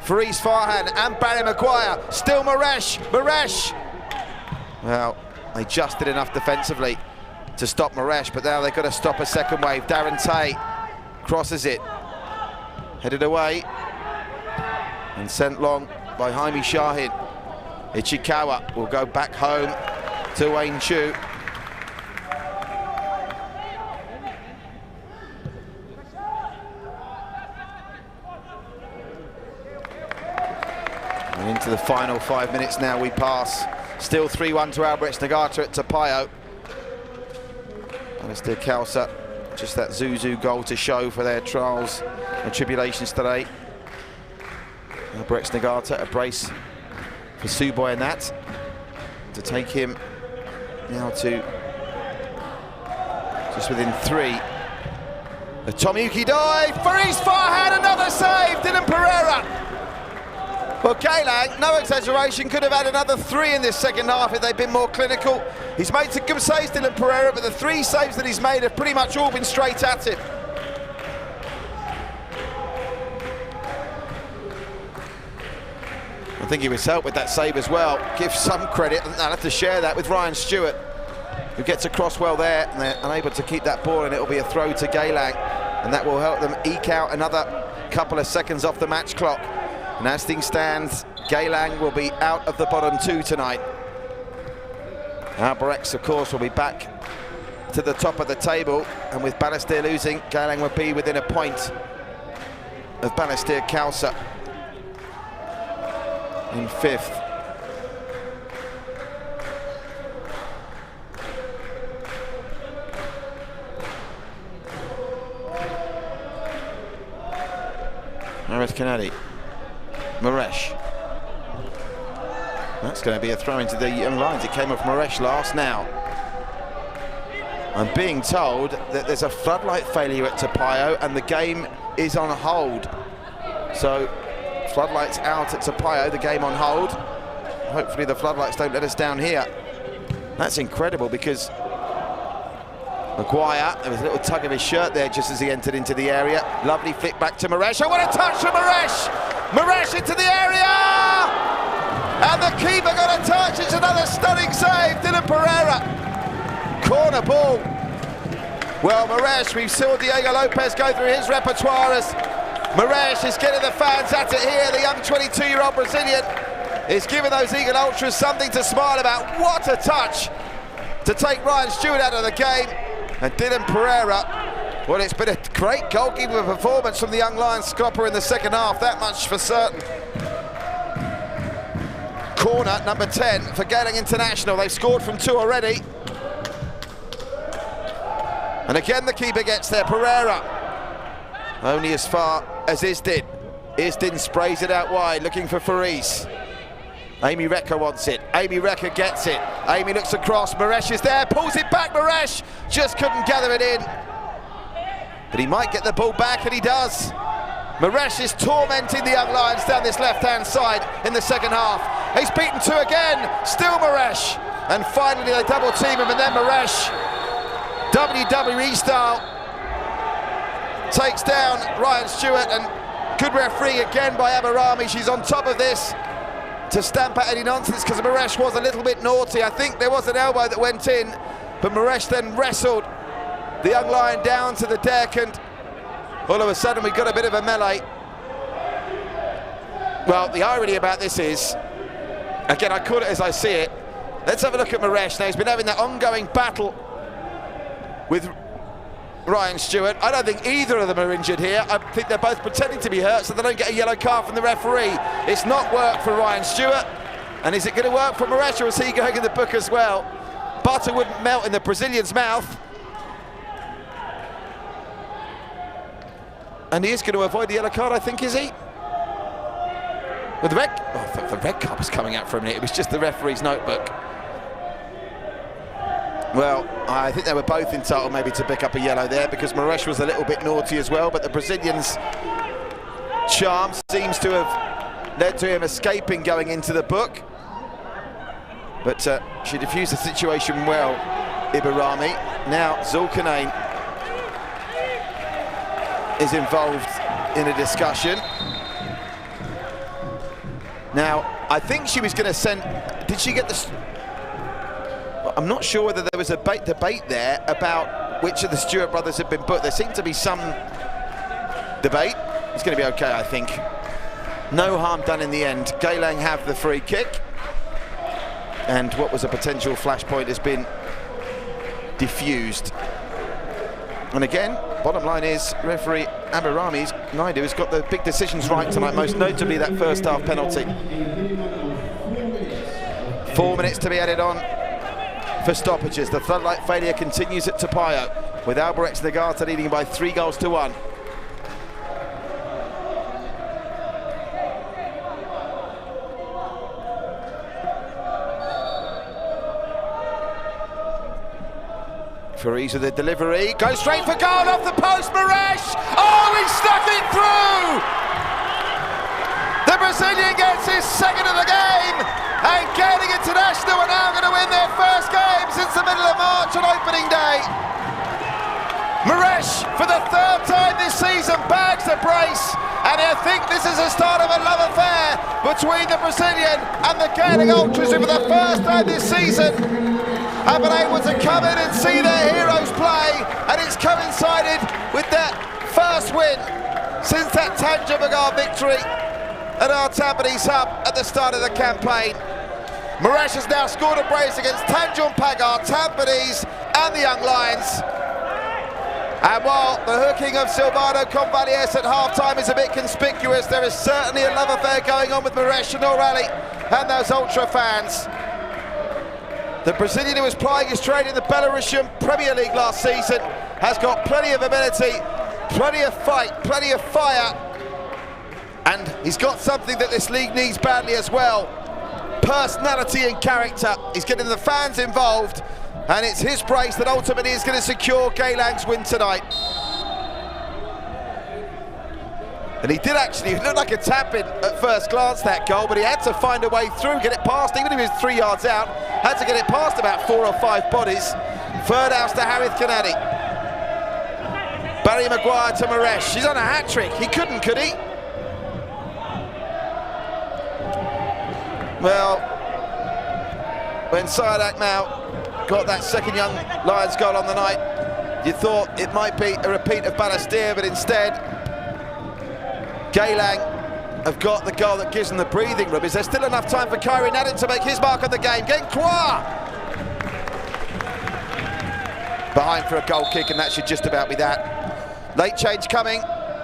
Faris Farhan and Barry Maguire. Still Maresh. Maresh. Well, they just did enough defensively to stop Maresh, but now they've got to stop a second wave. Darren Tate crosses it. Headed away. And sent long by Jaime Shahin. Ichikawa will go back home to Wayne Chu. And into the final 5 minutes now we pass. Still 3-1 to Albrecht Nagata at Topayo. Alistair Khalsa, just that Zuzu goal to show for their trials and tribulations today. Albrecht Nagata, a brace for Suboy and that to take him now to just within 3. The Tomoyuki dive, Faris Farhan, another save, Dylan Pereira. Well, Geylang, no exaggeration, could have had another 3 in this second half if they'd been more clinical. He's made some good saves, Dylan Pereira, but the 3 saves that he's made have pretty much all been straight at him. I think he was helped with that save as well. Give some credit, and I'll have to share that with Ryan Stewart, who gets across well there, and they're unable to keep that ball, and it'll be a throw to Geylang, and that will help them eke out another couple of seconds off the match clock. And as things stand, Geylang will be out of the bottom 2 tonight. Albirex, of course, will be back to the top of the table, and with Balestier losing, Geylang will be within a point of Balestier Khalsa in 5th. Harris Kennedy. Maresh. That's going to be a throw into the young lines. It came off Maresh last now. I'm being told that there's a floodlight failure at Topayo and the game is on hold. So floodlights out at Topayo, the game on hold. Hopefully the floodlights don't let us down here. That's incredible because Maguire, there was a little tug of his shirt there just as he entered into the area. Lovely flick back to Maresh. Oh, what a touch from Maresh! Maresh into the area! And the keeper got a touch. It's another stunning save, Dylan Pereira. Corner ball. Well, Maresh, we've saw Diego Lopez go through his repertoire as Maresh is getting the fans at it here. The young 22-year-old Brazilian is giving those Eagle Ultras something to smile about. What a touch to take Ryan Stewart out of the game. And Dylan Pereira, well, it's been a great goalkeeper performance from the young Lions Scopper in the second half, that much for certain. Corner, number 10 for Geylang International. They've scored from 2 already. And again, the keeper gets there, Pereira. Only as far as Isdin. Isdin sprays it out wide, looking for Faris. Amy Rekka wants it. Amy Rekka gets it. Amy looks across. Maresh is there, pulls it back. Maresh just couldn't gather it in. But he might get the ball back, and he does. Maresh is tormenting the young Lions down this left-hand side in the second half. He's beaten 2 again. Still Maresh. And finally they double team him, and then Maresh, WWE style, takes down Ryan Stewart, and good referee again by Abarami. She's on top of this to stamp out any nonsense because Maresh was a little bit naughty. I think there was an elbow that went in, but Maresh then wrestled the young lion down to the deck, and all of a sudden we got a bit of a melee. Well, the irony about this is, again, I call it as I see it. Let's have a look at Maresh now. He's been having that ongoing battle with Ryan Stewart. I don't think either of them are injured here. I think they're both pretending to be hurt so they don't get a yellow card from the referee. It's not worked for Ryan Stewart. And is it going to work for Maresh, or is he going in the book as well? Butter wouldn't melt in the Brazilian's mouth. And he is going to avoid the yellow card, I think, is he? Well, the red card was coming out for a minute. It was just the referee's notebook. Well, I think they were both entitled maybe to pick up a yellow there because Maresh was a little bit naughty as well, but the Brazilian's charm seems to have led to him escaping going into the book. But she diffused the situation well, Ibarami. Now Zulkarnain is involved in a discussion. Now, I think she was going to send... Did she get the... I'm not sure whether there was a debate there about which of the Stewart brothers had been booked. There seemed to be some debate. It's going to be okay, I think. No harm done in the end. Geylang have the free kick. And what was a potential flashpoint has been diffused. And again, bottom line is referee Amirami Naidu has got the big decisions right tonight, most notably that first half penalty. 4 minutes to be added on for stoppages. The floodlight failure continues at Topayo, with Albirex Nagata leading by 3-1. Fariz with the delivery, goes straight for goal off the post, Maresh! Oh, he stuck it through! The Brazilian gets his second of the game, and Geylang International are now going to win their first game since the middle of March on opening day. Maresh, for the third time this season, bags the brace, and I think this is the start of a love affair between the Brazilian and the Geylang Ultras, who for the first time this season have been able to come in and see their heroes play, and it's coincided with that first win since that Tanjung Pagar victory at our Tampines hub at the start of the campaign. Maresh has now scored a brace against Tanjung Pagar, Tampines and the Young Lions. And while the hooking of Silvano Convalles at half-time is a bit conspicuous, there is certainly a love affair going on with Maresh and O'Reilly and those Ultra fans. The Brazilian who was plying his trade in the Belarusian Premier League last season has got plenty of ability, plenty of fight, plenty of fire, and he's got something that this league needs badly as well: personality and character. He's getting the fans involved, and it's his brace that ultimately is going to secure Geylang's win tonight. And he did actually, it looked like a tap-in at first glance, that goal, but he had to find a way through, get it past, even if he was 3 yards out, had to get it past about 4 or 5 bodies. Third house to Harith Kanadi. Barry Maguire to Maresh. He's on a hat-trick. He couldn't, could he? Well, when Syed Akmal got that second Young Lions goal on the night, you thought it might be a repeat of Balestier, but instead, Geylang have got the goal that gives them the breathing room. Is there still enough time for Kyrie Nadin to make his mark on the game? Genkwa! Behind for a goal kick, and that should just about be that. Late change coming.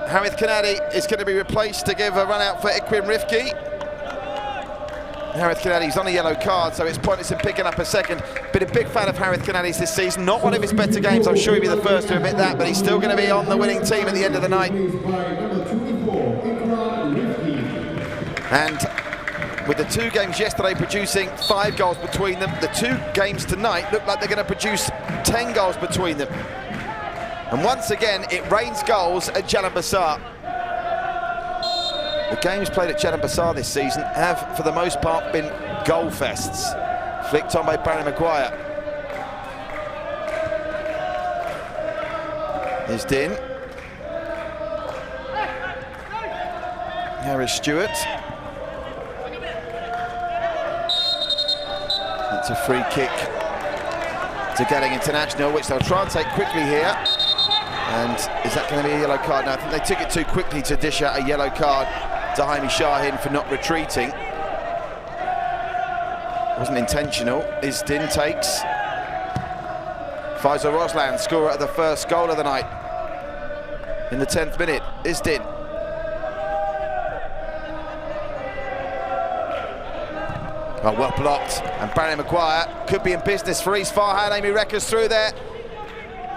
Harith Kanadi is going to be replaced to give a run out for Iquim Rifki. Harith Kanadi's on a yellow card, so it's pointless in picking up a second. Been a big fan of Harith Kanadi's this season. Not one of his better games, I'm sure he'll be the first to admit that, but he's still going to be on the winning team at the end of the night. And with the 2 games yesterday producing 5 goals between them, the 2 games tonight look like they're going to produce 10 goals between them. And once again, it rains goals at Jalan Besar. The games played at Jalan Besar this season have, for the most part, been goal fests. Flicked on by Barry Maguire. Here's Din. Harris Stewart. That's a free kick to Geylang International, which they'll try and take quickly here. And is that going to be a yellow card? No, I think they took it too quickly to dish out a yellow card to Jaime Shahin for not retreating. Wasn't intentional. Isdin takes. Faisal Roslan, scorer of the first goal of the night. In the 10th minute, Isdin. Oh, well blocked, and Barry Maguire could be in business for East Farhan. Amy Rekker's through there.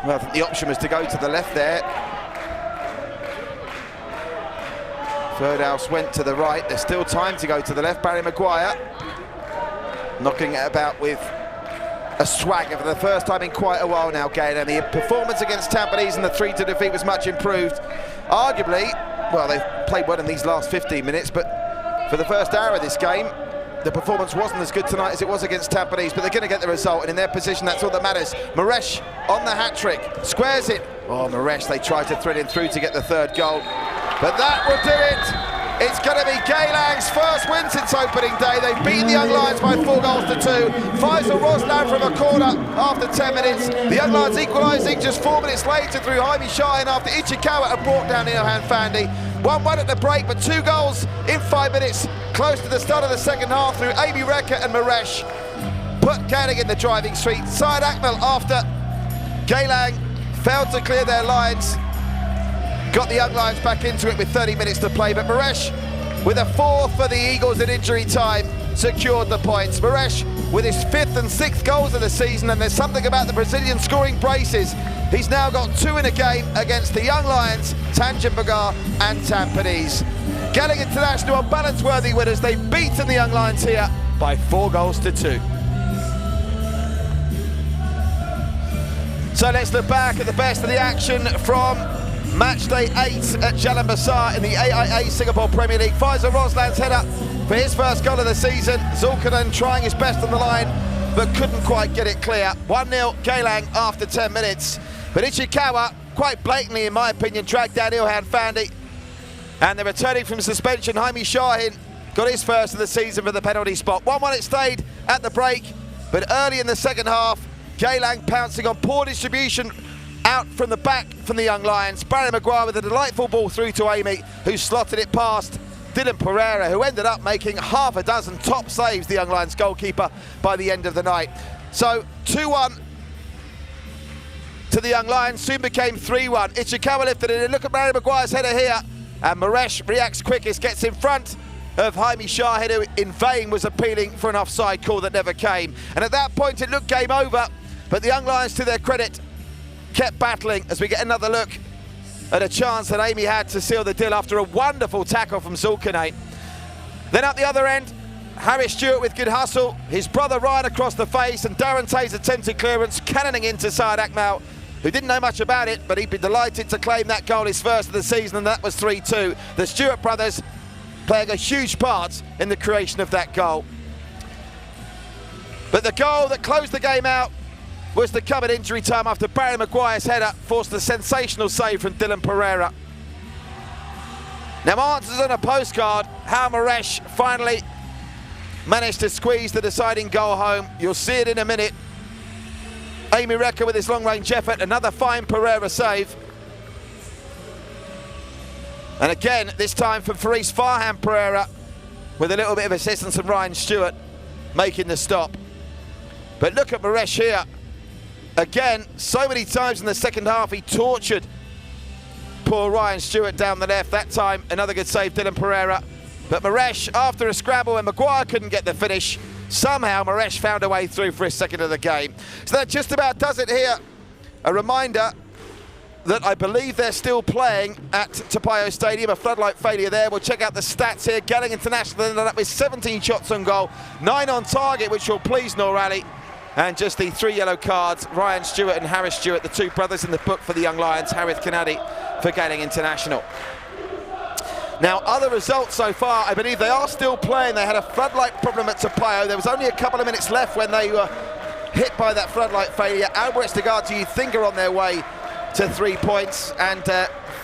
Well, I think the option was to go to the left there. Third house went to the right. There's still time to go to the left. Barry Maguire knocking it about with a swagger for the first time in quite a while now, Gaylen. And the performance against Tampines in the 3-2 defeat was much improved. Arguably, well, they've played well in these last 15 minutes, but for the first hour of this game. The performance wasn't as good tonight as it was against Tampines, but they're going to get the result, and in their position, that's all that matters. Maresh on the hat-trick, squares it. Oh, Maresh, they tried to thread him through to get the third goal, but that will do it. It's going to be Geylang's first win since opening day. They've beaten the Young Lions by 4-2. Faisal Roslan from a corner after 10 minutes. The Young Lions equalising just 4 minutes later through Jaime Shahin after Ichikawa had brought down Ilhan Fandi. 1-1 at the break, but 2 goals in 5 minutes, close to the start of the second half through Amy Rekha and Maresh. Put Geylang in the driving street. Syed Akmal after Geylang failed to clear their lines. Got the Young Lions back into it with 30 minutes to play, but Maresh, with a 4 for the Eagles in injury time, secured the points. Maresh with his 5th and 6th goals of the season, and there's something about the Brazilian scoring braces. He's now got 2 in a game against the Young Lions, Tanjung Pagar and Tampines. Geylang International are balance-worthy winners. They've beaten the Young Lions here by 4-2. So let's look back at the best of the action from match day 8 at Jalan Besar in the AIA Singapore Premier League. Faisal Roslan's header for his first goal of the season. Zulkarnain trying his best on the line, but couldn't quite get it clear. 1-0 Geylang after 10 minutes. But Ichikawa, quite blatantly in my opinion, dragged down Ilhan Fandi. And they're returning from suspension. Jaime Shahin got his first of the season for the penalty spot. 1-1 it stayed at the break, but early in the second half, Geylang pouncing on poor distribution out from the back from the Young Lions. Barry Maguire with a delightful ball through to Amy, who slotted it past Dylan Pereira, who ended up making half a dozen top saves, the Young Lions goalkeeper, by the end of the night. So 2-1 to the Young Lions, soon became 3-1. Ichikawa lifted it in. Look at Barry Maguire's header here, and Maresh reacts quickest, gets in front of Jaime Shahin, who in vain was appealing for an offside call that never came. And at that point it looked game over, but the Young Lions, to their credit, kept battling as we get another look at a chance that Amy had to seal the deal after a wonderful tackle from Zulkarnain. Then up the other end, Harry Stewart with good hustle, his brother Ryan across the face, and Darren Tay's attempted clearance cannoning into Syed Akmal, who didn't know much about it, but he'd be delighted to claim that goal, his first of the season, and that was 3-2. The Stewart brothers playing a huge part in the creation of that goal. But the goal that closed the game out was to come at injury time after Barry Maguire's header forced a sensational save from Dylan Pereira. Now, answers on a postcard, how Maresh finally managed to squeeze the deciding goal home. You'll see it in a minute. Amy Rekha with his long-range effort, another fine Pereira save. And again, this time from Faris Farhan Pereira, with a little bit of assistance from Ryan Stewart making the stop. But look at Maresh here. Again, so many times in the second half he tortured poor Ryan Stewart down the left. That time, another good save, Dylan Pereira. But Maresh, after a scramble and Maguire couldn't get the finish, somehow Maresh found a way through for his second of the game. So that just about does it here. A reminder that I believe they're still playing at Topayo Stadium, a floodlight failure there. We'll check out the stats here. Geylang International ended up with 17 shots on goal, 9 on target, which will please Noor Ali. And just the 3 yellow cards, Ryan Stewart and Harris Stewart, the 2 brothers in the book for the Young Lions, Harith Kanadi for Geylang International. Now, other results so far, I believe they are still playing. They had a floodlight problem at Topayo. There was only a couple of minutes left when they were hit by that floodlight failure. Albert Estegati, you think, are on their way to 3 points, and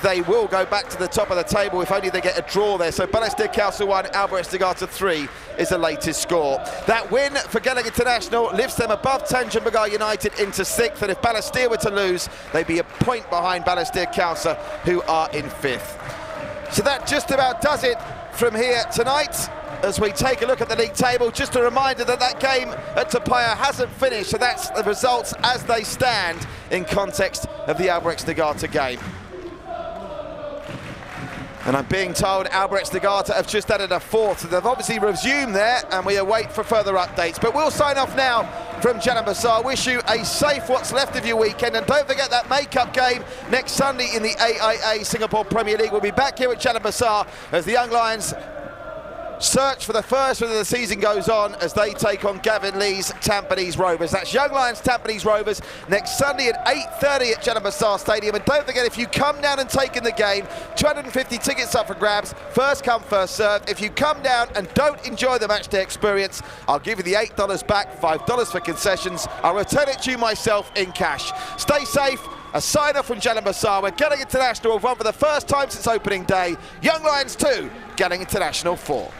they will go back to the top of the table if only they get a draw there. So Balestier Council 1, Albert Estegati 3 is the latest score. That win for Geylang International lifts them above Tanjung Pagar United into 6th, and if Balestier were to lose, they'd be a point behind Balestier Council, who are in 5th. So that just about does it from here tonight. As we take a look at the league table, just a reminder that that game at Topayo hasn't finished, so that's the results as they stand in context of the Albrecht de Garta game. And I'm being told Albrecht de Garta have just added a 4th, so they've obviously resumed there, and we await for further updates. But we'll sign off now from Jalan Besar. Wish you a safe what's left of your weekend, and don't forget that make-up game next Sunday in the AIA Singapore Premier League. We'll be back here at Jalan Besar as the Young Lions search for the first win of the season goes on as they take on Gavin Lee's Tampines Rovers. That's Young Lions Tampines Rovers next Sunday at 8:30 at Jalan Besar Stadium. And don't forget, if you come down and take in the game, 250 tickets up for grabs, first come, first serve. If you come down and don't enjoy the match day experience, I'll give you the $8 back, $5 for concessions. I'll return it to you myself in cash. Stay safe. A sign-off from Jalan Besar, where Geylang International have won for the first time since opening day. Young Lions 2, Geylang International 4.